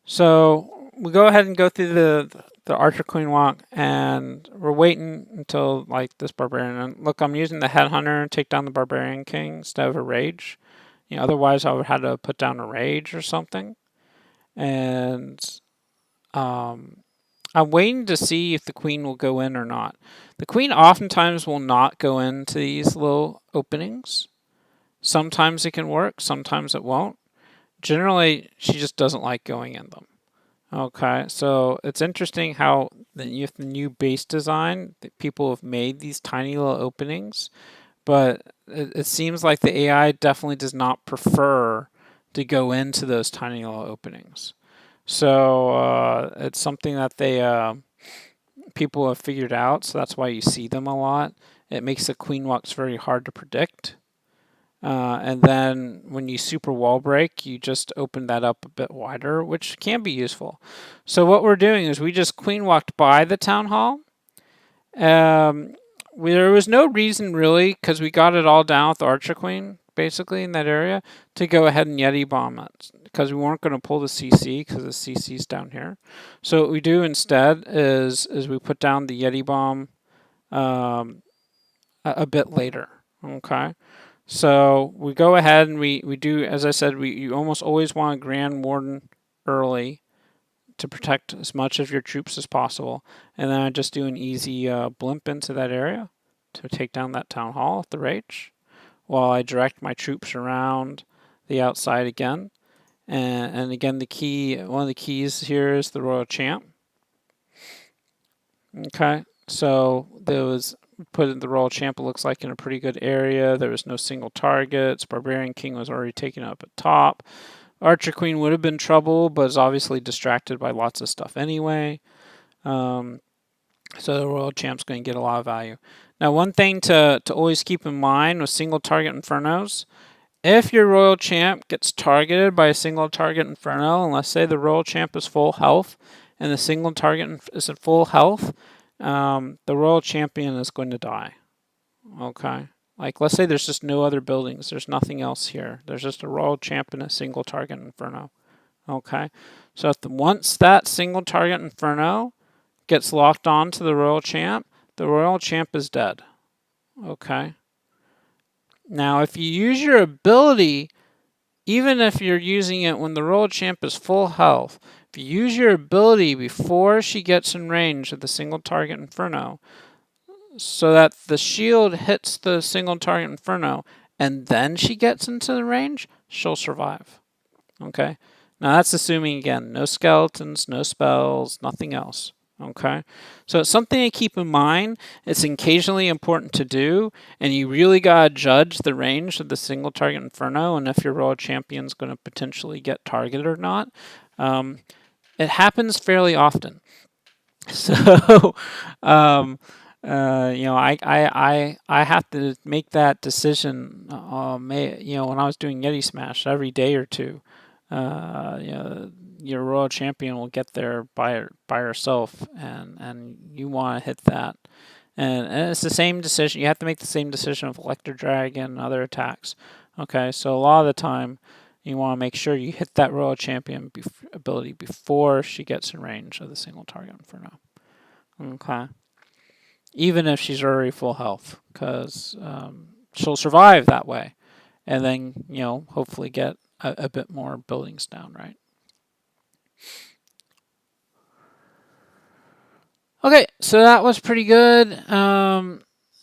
So we go ahead and go through the Archer Queen walk, and we're waiting until like this Barbarian. And look, I'm using the Headhunter to take down the Barbarian King instead of a Rage. Otherwise I would have had to put down a Rage or something. And Um, I'm waiting to see if the queen will go in or not. The queen oftentimes will not go into these little openings. Sometimes it can work, sometimes it won't. Generally, she just doesn't like going in them. Okay, so it's interesting how with the new base design, that people have made these tiny little openings, but it seems like the AI definitely does not prefer to go into those tiny little openings. So it's something that people have figured out. So that's why you see them a lot. It makes the queen walks very hard to predict. And then when you super wall break, you just open that up a bit wider, which can be useful. So what we're doing is we just queen walked by the town hall. Um, there was no reason really, because we got it all down with the Archer Queen, basically in that area, to go ahead and Yeti bomb it, because we weren't going to pull the CC because the CC's down here. So what we do instead is we put down the Yeti bomb um, a bit later. Okay. So we go ahead and we do, as I said, you almost always want a Grand Warden early to protect as much of your troops as possible. And then I just do an easy blimp into that area to take down that town hall at the Rage while I direct my troops around the outside again. And again, one of the keys here is the Royal Champ. Okay, so there was put in the Royal Champ, it looks like, in a pretty good area. There was no single targets. Barbarian King was already taken up at top. Archer Queen would have been trouble, but is obviously distracted by lots of stuff anyway. So the Royal Champ's going to get a lot of value. Now, one thing to always keep in mind with single target Infernos, if your Royal Champ gets targeted by a single target Inferno, and let's say the Royal Champ is full health and the single target is at full health, the Royal Champion is going to die. Okay? Like, let's say there's just no other buildings. There's nothing else here. There's just a Royal Champ and a single target Inferno. Okay? So once that single target Inferno gets locked on to the Royal Champ, the Royal Champ is dead. Okay? Now, if you use your ability, even if you're using it when the Royal Champ is full health, if you use your ability before she gets in range of the single target Inferno, so that the shield hits the single target Inferno, and then she gets into the range, she'll survive. Okay? Now that's assuming, again, no skeletons, no spells, nothing else. Okay, so it's something to keep in mind. It's occasionally important to do, and you really gotta judge the range of the single target Inferno and if your Royal Champion's going to potentially get targeted or not. It happens fairly often. So, I have to make that decision. When I was doing Yetismash every day or two, your Royal Champion will get there by herself, and you want to hit that. And it's the same decision. You have to make the same decision of Electro Dragon and other attacks. Okay, so a lot of the time, you want to make sure you hit that Royal Champion ability before she gets in range of the single target Inferno. Okay. Even if she's already full health, because she'll survive that way. And then, hopefully get a bit more buildings down, right? Okay, so that was pretty good.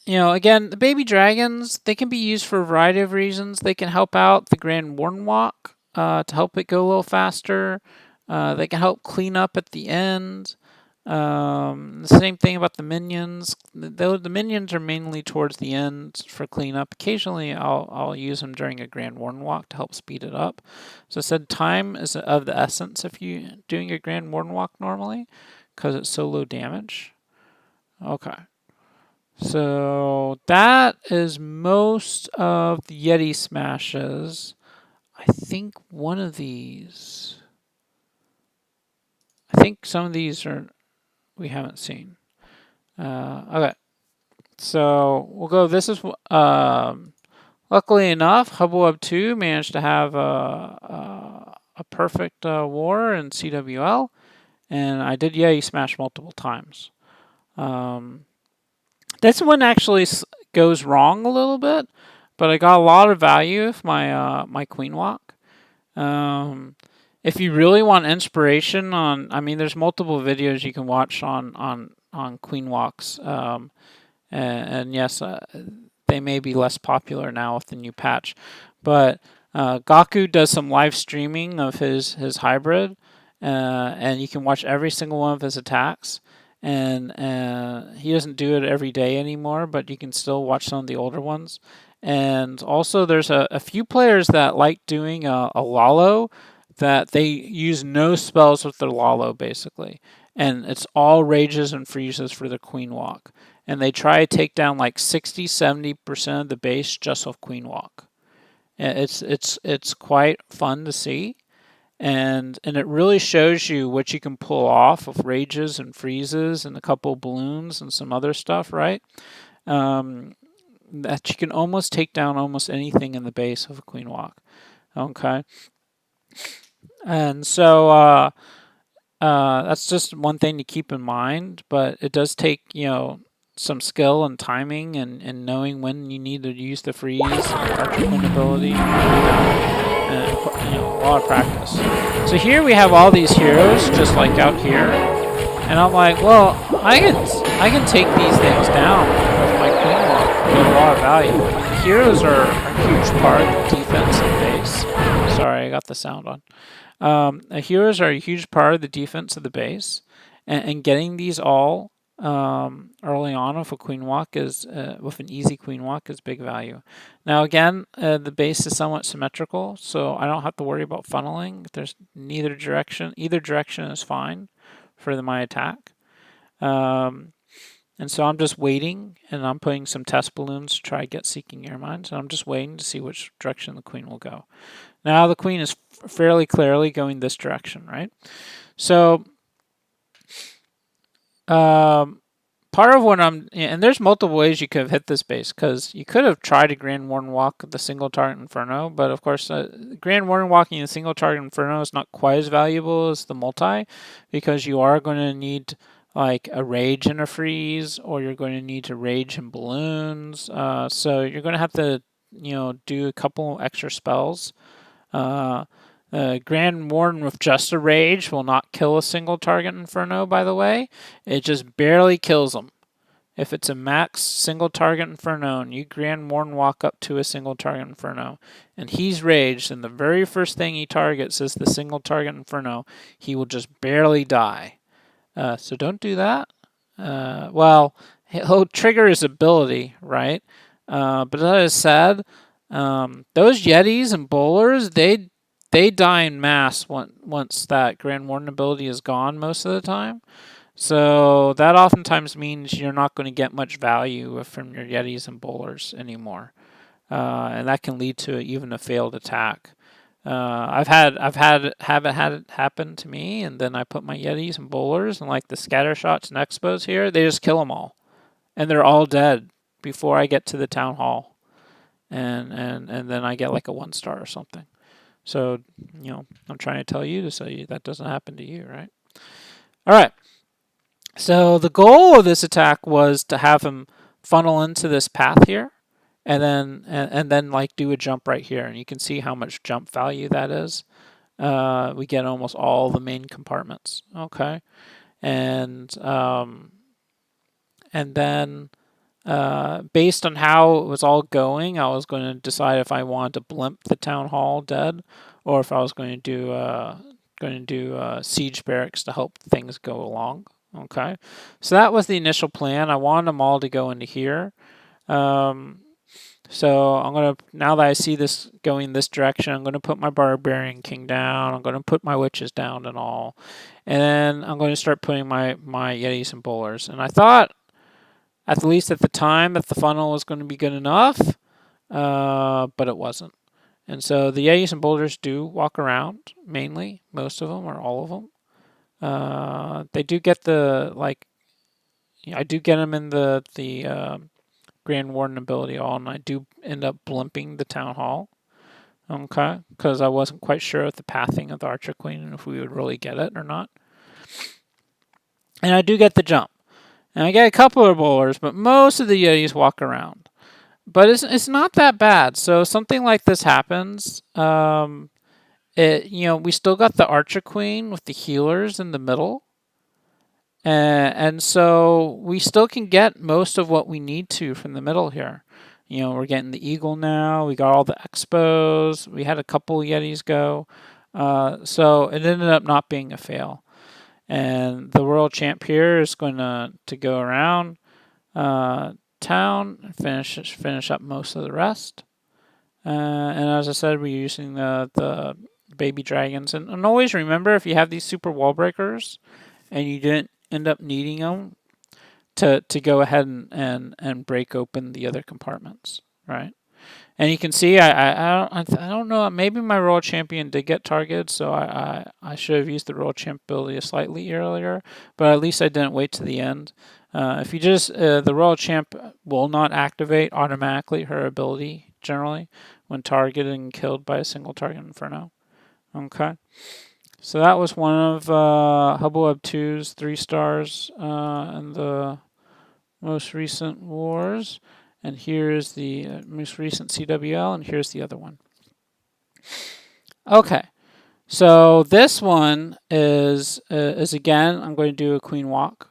Again, the baby dragons, they can be used for a variety of reasons. They can help out the Grand Warden Walk to help it go a little faster. They can help clean up at the end. The same thing about the minions. The minions are mainly towards the end for cleanup. Occasionally, I'll use them during a Grand Warden Walk to help speed it up. So I said time is of the essence if you're doing a Grand Warden Walk normally, because it's so low damage. Okay. So that is most of the Yetismashes. I think some of these we haven't seen. Okay. So we'll go. This is luckily enough, Hubbleweb 2 managed to have a perfect war in CWL, and I did Yetismash multiple times. This one actually goes wrong a little bit, but I got a lot of value with my my Queen Walk. if you really want inspiration on, I mean, there's multiple videos you can watch on queen walks. And yes, they may be less popular now with the new patch, but Gaku does some live streaming of his hybrid, and you can watch every single one of his attacks. And he doesn't do it every day anymore, but you can still watch some of the older ones. And also, there's a few players that like doing a Lalo, that they use no spells with their Lalo basically, and it's all rages and freezes for the queen walk, and they try to take down like 60-70% of the base just with queen walk. It's quite fun to see, and it really shows you what you can pull off with rages and freezes and a couple of balloons and some other stuff, right? That you can almost take down almost anything in the base of a queen walk. Okay, and so that's just one thing to keep in mind, but it does take, some skill and timing and knowing when you need to use the freeze and archer queen ability and a lot of practice. So here we have all these heroes just like out here, and I'm like, well, I can take these things down with my queen walk and get a lot of value. The heroes are a huge part of the defense and base. Sorry, I got the sound on. Heroes are a huge part of the defense of the base, and getting these all early on with a queen walk is with an easy queen walk is big value. Now again, the base is somewhat symmetrical, so I don't have to worry about funneling. There's neither direction. Either direction is fine for my attack. And so I'm just waiting, and I'm putting some test balloons to try to get Seeking Air Mines, and I'm just waiting to see which direction the queen will go. Now the queen is fairly clearly going this direction, right? So part of what and there's multiple ways you could have hit this base, because you could have tried a Grand Warden walk the single target Inferno, but of course Grand Warden walking the single target Inferno is not quite as valuable as the multi, because you are going to need like a rage and a freeze, or you're going to need to rage and balloons. So you're going to have to, do a couple extra spells. Grand Warden with just a rage will not kill a single target Inferno, by the way. It just barely kills them. If it's a max single target Inferno and you Grand Warden walk up to a single target Inferno and he's raged, and the very first thing he targets is the single target Inferno, he will just barely die. So don't do that. Well, he'll trigger his ability, right? But that is sad. Those Yetis and bowlers, they die in mass once that Grand Warden ability is gone most of the time. So that oftentimes means you're not going to get much value from your Yetis and bowlers anymore. And that can lead to even a failed attack. I've had it happen to me, and then I put my Yetis and bowlers, and like the scatter shots and expos here, they just kill them all, and they're all dead before I get to the town hall, and then I get like a 1-star or something. So I'm trying to tell you that doesn't happen to you, right? All right. So the goal of this attack was to have him funnel into this path here, and then like do a jump right here, and you can see how much jump value that is. We get almost all the main compartments. Okay, and then based on how it was all going, I was going to decide if I wanted to blimp the town hall dead, or if I was going to do siege barracks to help things go along. Okay, so that was the initial plan. I wanted them all to go into here. So I'm going to, now that I see this going this direction, I'm going to put my Barbarian King down. I'm going to put my Witches down and all. And then I'm going to start putting my Yetis and Bowlers. And I thought, at least at the time, that the funnel was going to be good enough, but it wasn't. And so the Yetis and Boulders do walk around, mainly, most of them, or all of them. They do get I do get them in the Grand Warden ability all, and I do end up blimping the Town Hall. Okay, because I wasn't quite sure of the pathing of the Archer Queen and if we would really get it or not. And I do get the jump. And I get a couple of bowlers, but most of the Yetis walk around. But it's not that bad. So something like this happens. we still got the Archer Queen with the healers in the middle. And so we still can get most of what we need to from the middle here. We're getting the Eagle now. We got all the Expos. We had a couple Yetis go. So it ended up not being a fail. And the world champ here is going to go around town and finish up most of the rest. And as I said, we're using the baby dragons. And always remember, if you have these super wall breakers and you didn't end up needing them, to go ahead and break open the other compartments, right? And you can see I don't know, maybe my Royal Champion did get targeted, so I should have used the Royal Champ ability slightly earlier, but at least I didn't wait to the end. If you just the Royal Champ will not activate automatically her ability generally when targeted and killed by a single target Inferno. Okay. So that was one of Hubbleweb 2's 3 stars in the most recent wars. And here's the most recent CWL, and here's the other one. Okay, so this one is again, I'm going to do a Queen Walk.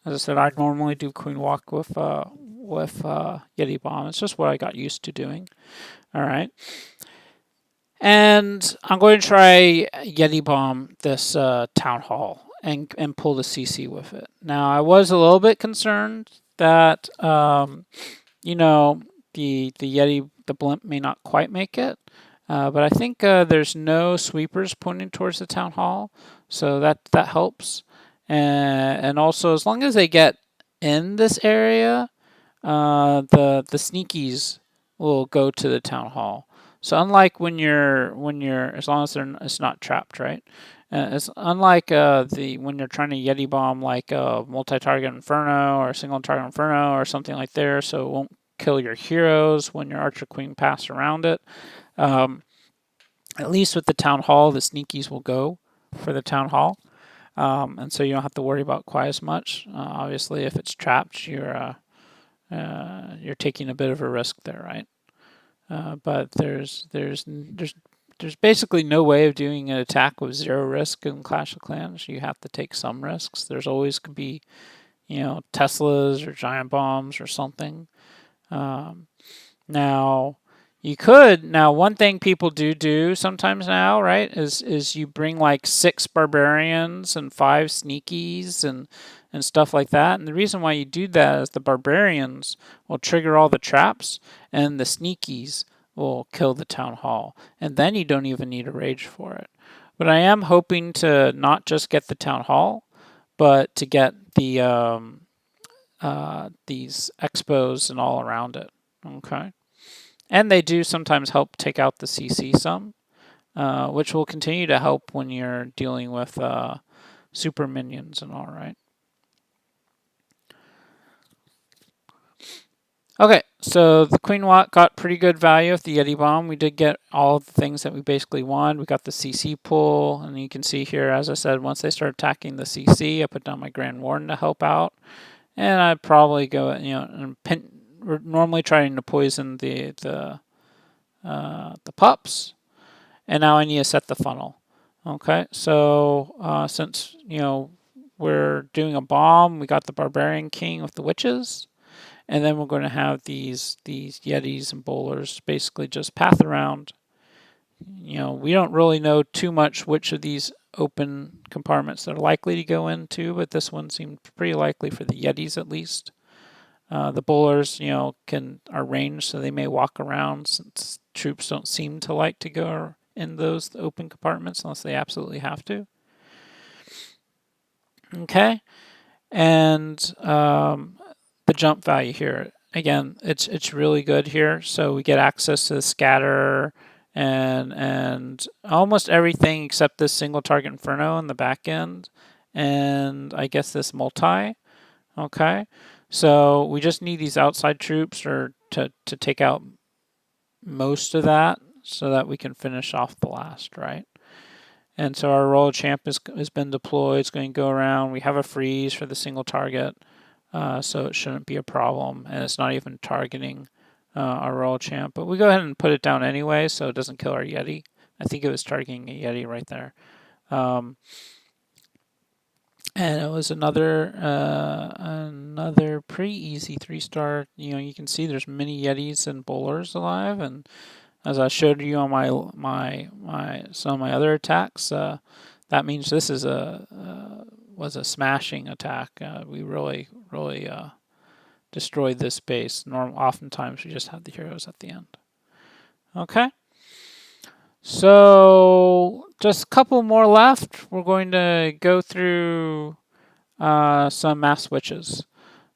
As I said, I normally do Queen Walk with Yeti Bomb. It's just what I got used to doing. All right. And I'm going to try Yeti Bomb this Town Hall and pull the CC with it. Now, I was a little bit concerned that, the Yeti, the blimp may not quite make it. But I think there's no sweepers pointing towards the Town Hall, so that helps. And also, as long as they get in this area, the sneakies will go to the Town Hall. So unlike when you're as long as it's not trapped, right? It's unlike when you're trying to Yeti bomb like a multi-target Inferno or a single target Inferno or something like there, so it won't kill your heroes when your Archer Queen pass around it. At least with the Town Hall, the sneakies will go for the Town Hall, and so you don't have to worry about quite as much. Obviously, if it's trapped, you're taking a bit of a risk there, right? But there's basically no way of doing an attack with 0 risk in Clash of Clans. You have to take some risks. There's always could be, Teslas or giant bombs or something. Now, one thing people do sometimes now, right, is you bring like 6 barbarians and 5 sneakies and stuff like that. And the reason why you do that is the barbarians will trigger all the traps and the sneakies will kill the Town Hall. And then you don't even need a rage for it. But I am hoping to not just get the Town Hall, but to get the these expos and all around it. Okay. And they do sometimes help take out the CC some, which will continue to help when you're dealing with super minions and all, right? Okay, so the Queen Walk got pretty good value with the Yeti Bomb. We did get all of the things that we basically wanted. We got the CC pull, and you can see here, as I said, once they start attacking the CC, I put down my Grand Warden to help out. And I'd probably go, and we're normally trying to poison the pups. And now I need to set the funnel. Okay, so since, we're doing a bomb, we got the Barbarian King with the witches. And then we're going to have these Yetis and bowlers basically just path around. We don't really know too much which of these open compartments they're likely to go into, but this one seemed pretty likely for the Yetis at least. The bowlers, are ranged, so they may walk around since troops don't seem to like to go in those open compartments unless they absolutely have to. Okay, and the jump value here, again, it's really good here. So we get access to the scatter and almost everything except this single target Inferno in the back end, and I guess this multi. Okay, so we just need these outside troops or to take out most of that so that we can finish off the last, right? And so our Royal Champ has been deployed. It's going to go around. We have a freeze for the single target. So it shouldn't be a problem, and it's not even targeting our Royal Champ. But we go ahead and put it down anyway, so it doesn't kill our Yeti. I think it was targeting a Yeti right there. Um, and it was another pretty easy 3-star. You can see there's many Yetis and bowlers alive, and as I showed you on my some of my other attacks, that means this is was a smashing attack. We really destroyed this base. Oftentimes we just have the heroes at the end. Okay. So just a couple more left. We're going to go through some mass switches.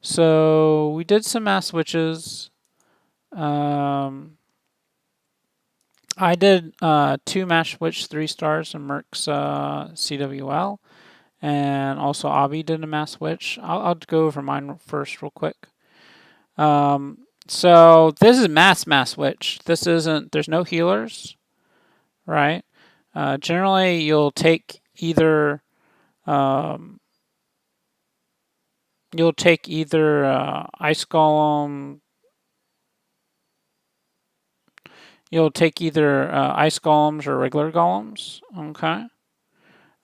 So we did some mass switches. I did 2 mass switch 3-stars in Merc's CWL, and also Avi did a mass switch. I'll go over mine first real quick. So this is mass switch. This isn't. There's no healers, right? Generally, you'll take either ice golem. You'll take either ice golems or regular golems. Okay.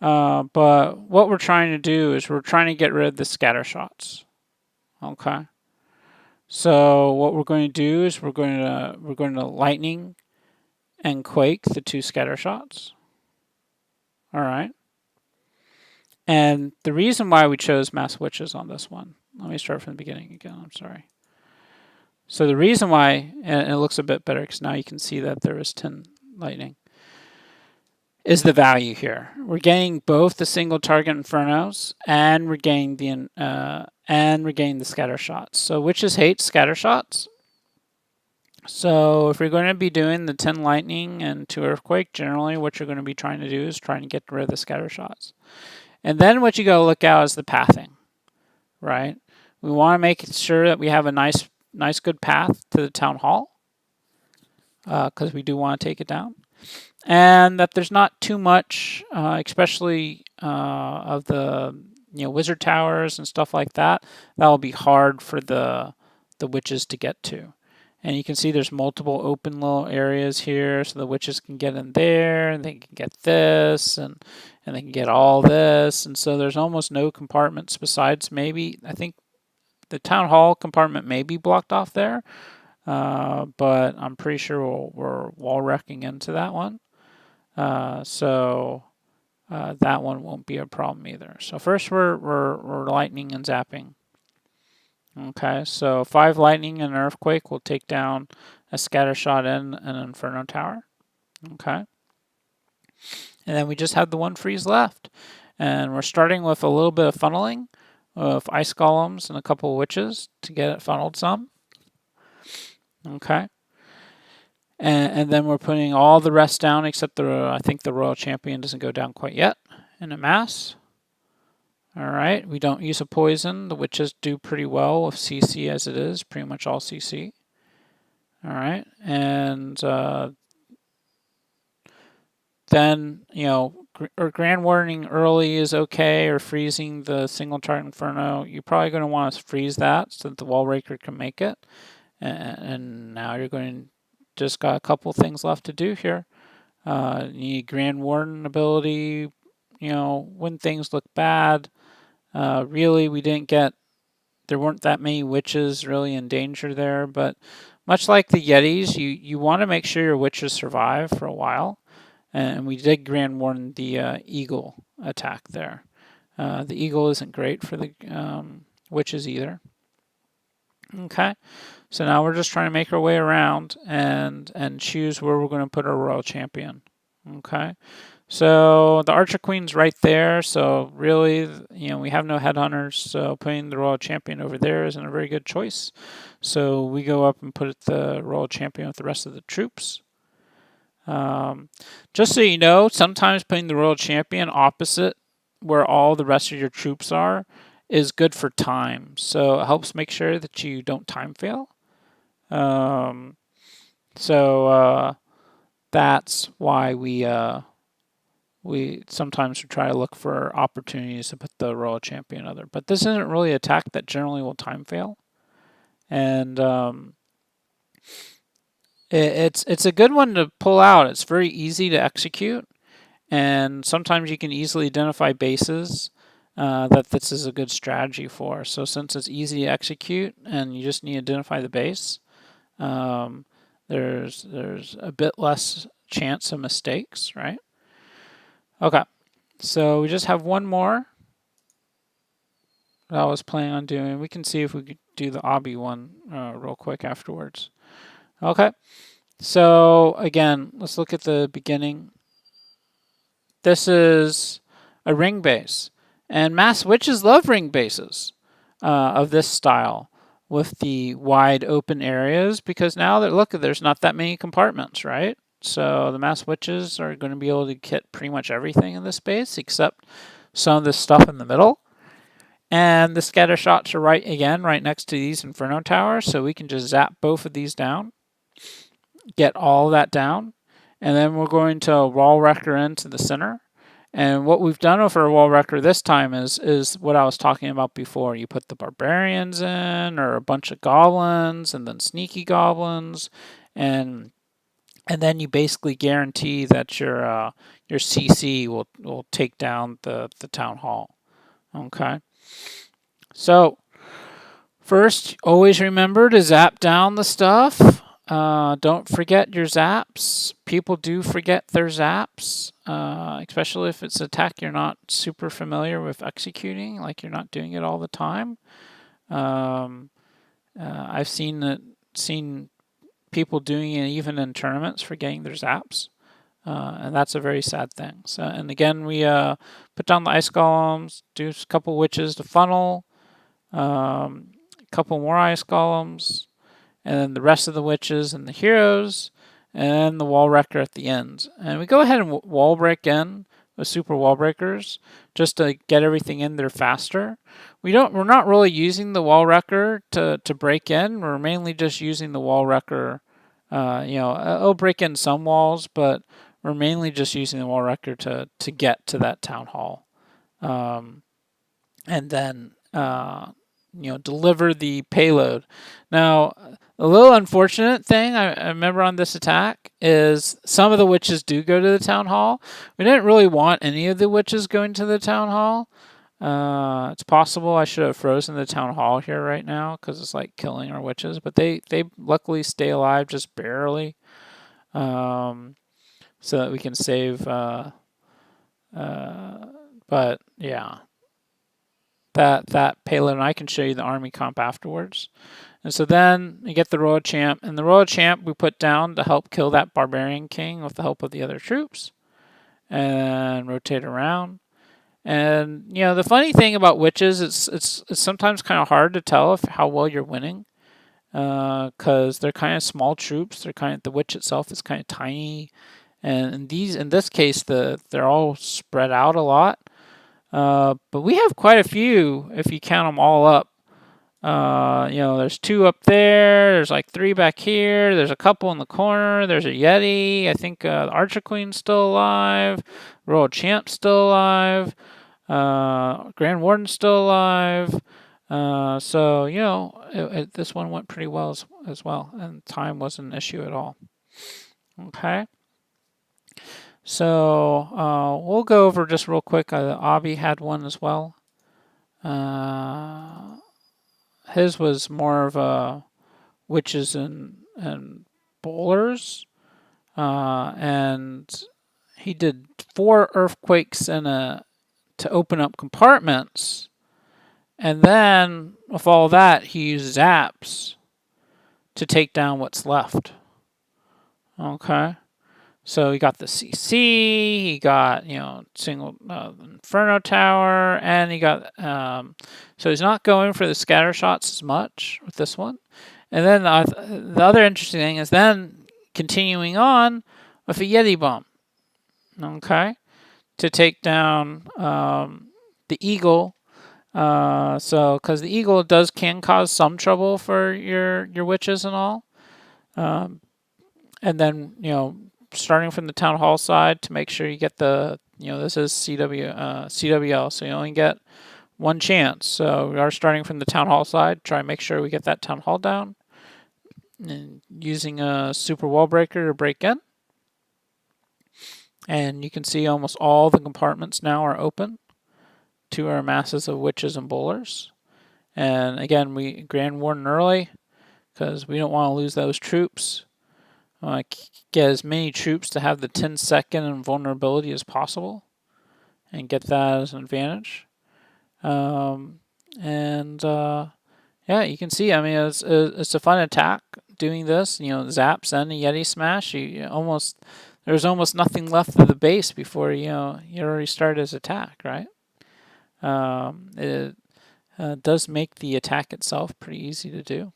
But what we're trying to do is we're trying to get rid of the scatter shots. Okay. So what we're going to do is we're going to lightning and quake the 2 scatter shots. All right. And the reason why we chose mass switches on this one, let me start from the beginning again. I'm sorry. So the reason why, and it looks a bit better because now you can see that there is 10 lightning, is the value here. We're getting both the single target infernos and we're getting the scatter shots. So witches hate scatter shots. So if you're going to be doing the 10 lightning and 2 earthquake, generally what you're going to be trying to do is trying to get rid of the scatter shots. And then what you got to look out is the pathing, right? We want to make sure that we have a nice good path to the town hall, because we do want to take it down, and that there's not too much, especially of the wizard towers and stuff like that. That will be hard for the witches to get to. And you can see there's multiple open little areas here, so the witches can get in there, and they can get this, and they can get all this, and so there's almost no compartments besides maybe, I think the town hall compartment may be blocked off there, but I'm pretty sure we're wall wrecking into that one, so that one won't be a problem either. So first we're lightning and zapping. Okay, so 5 lightning and an earthquake will take down a scatter shot and an inferno tower. Okay. And then we just have the 1 freeze left. And we're starting with a little bit of funneling of ice golems and a couple of witches to get it funneled some. Okay. And then we're putting all the rest down except I think the Royal Champion doesn't go down quite yet in a mass. Alright, we don't use a poison. The witches do pretty well with CC as it is, pretty much all CC. Alright, and then, or Grand Warning early is okay, or freezing the single target Inferno. You're probably going to want to freeze that so that the Wall Breaker can make it. And now you're going to just got a couple things left to do here. You need Grand Warden ability, when things look bad. Really, there weren't that many witches really in danger there, but much like the Yetis, you want to make sure your witches survive for a while. And we did Grand Warden the Eagle attack there. The Eagle isn't great for the witches either. Okay, so now we're just trying to make our way around and choose where we're going to put our Royal Champion. Okay, so the Archer Queen's right there, so really, we have no headhunters, so putting the Royal Champion over there isn't a very good choice. So we go up and put the Royal Champion with the rest of the troops. Just so you know, sometimes putting the Royal Champion opposite where all the rest of your troops are is good for time. So it helps make sure that you don't time fail. That's why we sometimes try to look for opportunities to put the Royal Champion other. But this isn't really an attack that generally will time fail. And It's a good one to pull out. It's very easy to execute, and sometimes you can easily identify bases that this is a good strategy for. So since it's easy to execute and you just need to identify the base, um, there's a bit less chance of mistakes, right? Okay, so we just have one more that I was planning on doing. We can see if we could do the obby one real quick afterwards. Okay, so again, let's look at the beginning. This is a ring base, and mass witches love ring bases of this style with the wide open areas because now that look, there's not that many compartments, right? So the mass witches are going to be able to get pretty much everything in this space except some of this stuff in the middle. And the scatter shots are right next to these inferno towers, so we can just zap both of these down, get all that down, and then we're going to wall wrecker into the center. And what we've done with our wall wrecker this time is what I was talking about before. You put the barbarians in, or a bunch of goblins, and then sneaky goblins, and then you basically guarantee that your CC will take down the town hall. Okay. So first, always remember to zap down the stuff. Don't forget your zaps. People do forget their zaps, especially if it's an attack you're not super familiar with executing, like you're not doing it all the time. I've seen people doing it even in tournaments, forgetting their zaps, and that's a very sad thing. So, and again, we put down the ice golems, do a couple witches to funnel, a couple more ice golems, and then the rest of the witches and the heroes, and the wall wrecker at the end. And we go ahead and wall break in with super wall breakers just to get everything in there faster. We're not really using the wall wrecker to break in. We're mainly just using the wall wrecker. It'll break in some walls, but we're mainly just using the wall wrecker to get to that town hall, and then deliver the payload. Now, a little unfortunate thing I remember on this attack is some of the witches do go to the town hall. We didn't really want any of the witches going to the town hall. It's possible I should have frozen the town hall here right now because it's like killing our witches, but they luckily stay alive just barely, so that we can save. But yeah, that payload, and I can show you the army comp afterwards. And so then you get the Royal Champ, and the Royal Champ we put down to help kill that Barbarian King with the help of the other troops, and rotate around. And the funny thing about witches, it's sometimes kind of hard to tell how well you're winning, because they're kind of small troops. The witch itself is kind of tiny, and in this case they're all spread out a lot. But we have quite a few if you count them all up. There's 2 up there. There's like 3 back here. There's a couple in the corner. There's a Yeti. I think the Archer Queen's still alive. Royal Champ's still alive. Grand Warden's still alive. This one went pretty well as well, and time wasn't an issue at all. Okay. So we'll go over just real quick. Obby had one as well. His was more of a witches and bowlers, and he did 4 earthquakes to open up compartments, and then with all that he used zaps to take down what's left. Okay. So he got the CC, he got, single Inferno Tower, and he got, so he's not going for the scatter shots as much with this one. And then the other interesting thing is then continuing on with a Yeti Bomb, okay, to take down the Eagle. Because the Eagle can cause some trouble for your witches and all. And then, starting from the town hall side to make sure you get this is CWL, so you only get 1 chance. So we are starting from the town hall side, try and make sure we get that town hall down. and using a super wall breaker to break in. And you can see almost all the compartments now are open to our masses of witches and bowlers. And again, we Grand Warden early because we don't want to lose those troops. Get as many troops to have the 10-second invulnerability as possible and get that as an advantage. And yeah, you can see, I mean, it's a fun attack doing this. You know, zaps and a Yetismash. There's almost nothing left of the base before you already start his attack, right? It does make the attack itself pretty easy to do.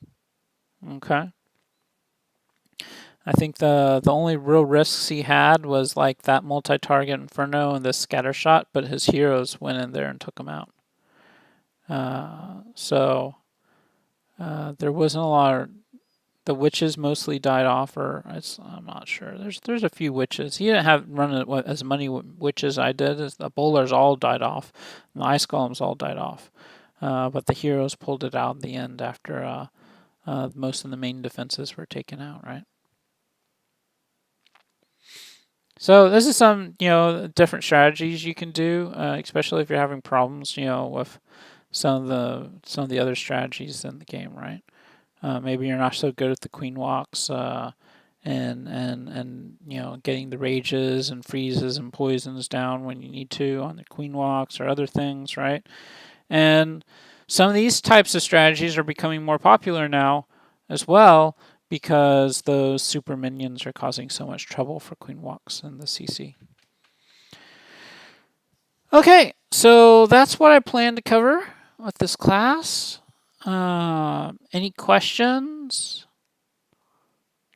Okay. I think the only real risks he had was like that multi-target Inferno and the scatter shot, but his heroes went in there and took him out. So there wasn't a lot of, the witches mostly died off, or I'm not sure. There's a few witches. He didn't have run as many witches I did. As the bowlers all died off, and the ice golems all died off. But the heroes pulled it out in the end after most of the main defenses were taken out, right? So this is some, different strategies you can do, especially if you're having problems, with some of the other strategies in the game, right? Maybe you're not so good at the queen walks, and getting the rages and freezes and poisons down when you need to on the queen walks or other things, right? And some of these types of strategies are becoming more popular now as well, because those super minions are causing so much trouble for queen walks in the CC. Okay, so that's what I plan to cover with this class. Any questions?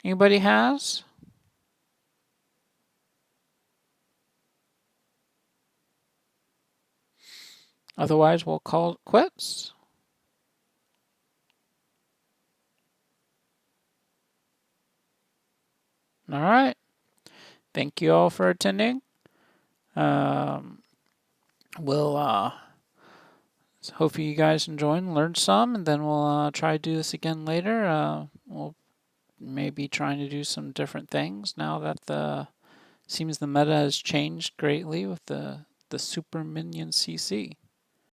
Anybody has? Otherwise, we'll call it quits. All right. Thank you all for attending. We'll hope you guys enjoyed and learned some, and then we'll try to do this again later. We'll maybe trying to do some different things now that seems the meta has changed greatly with the super minion CC.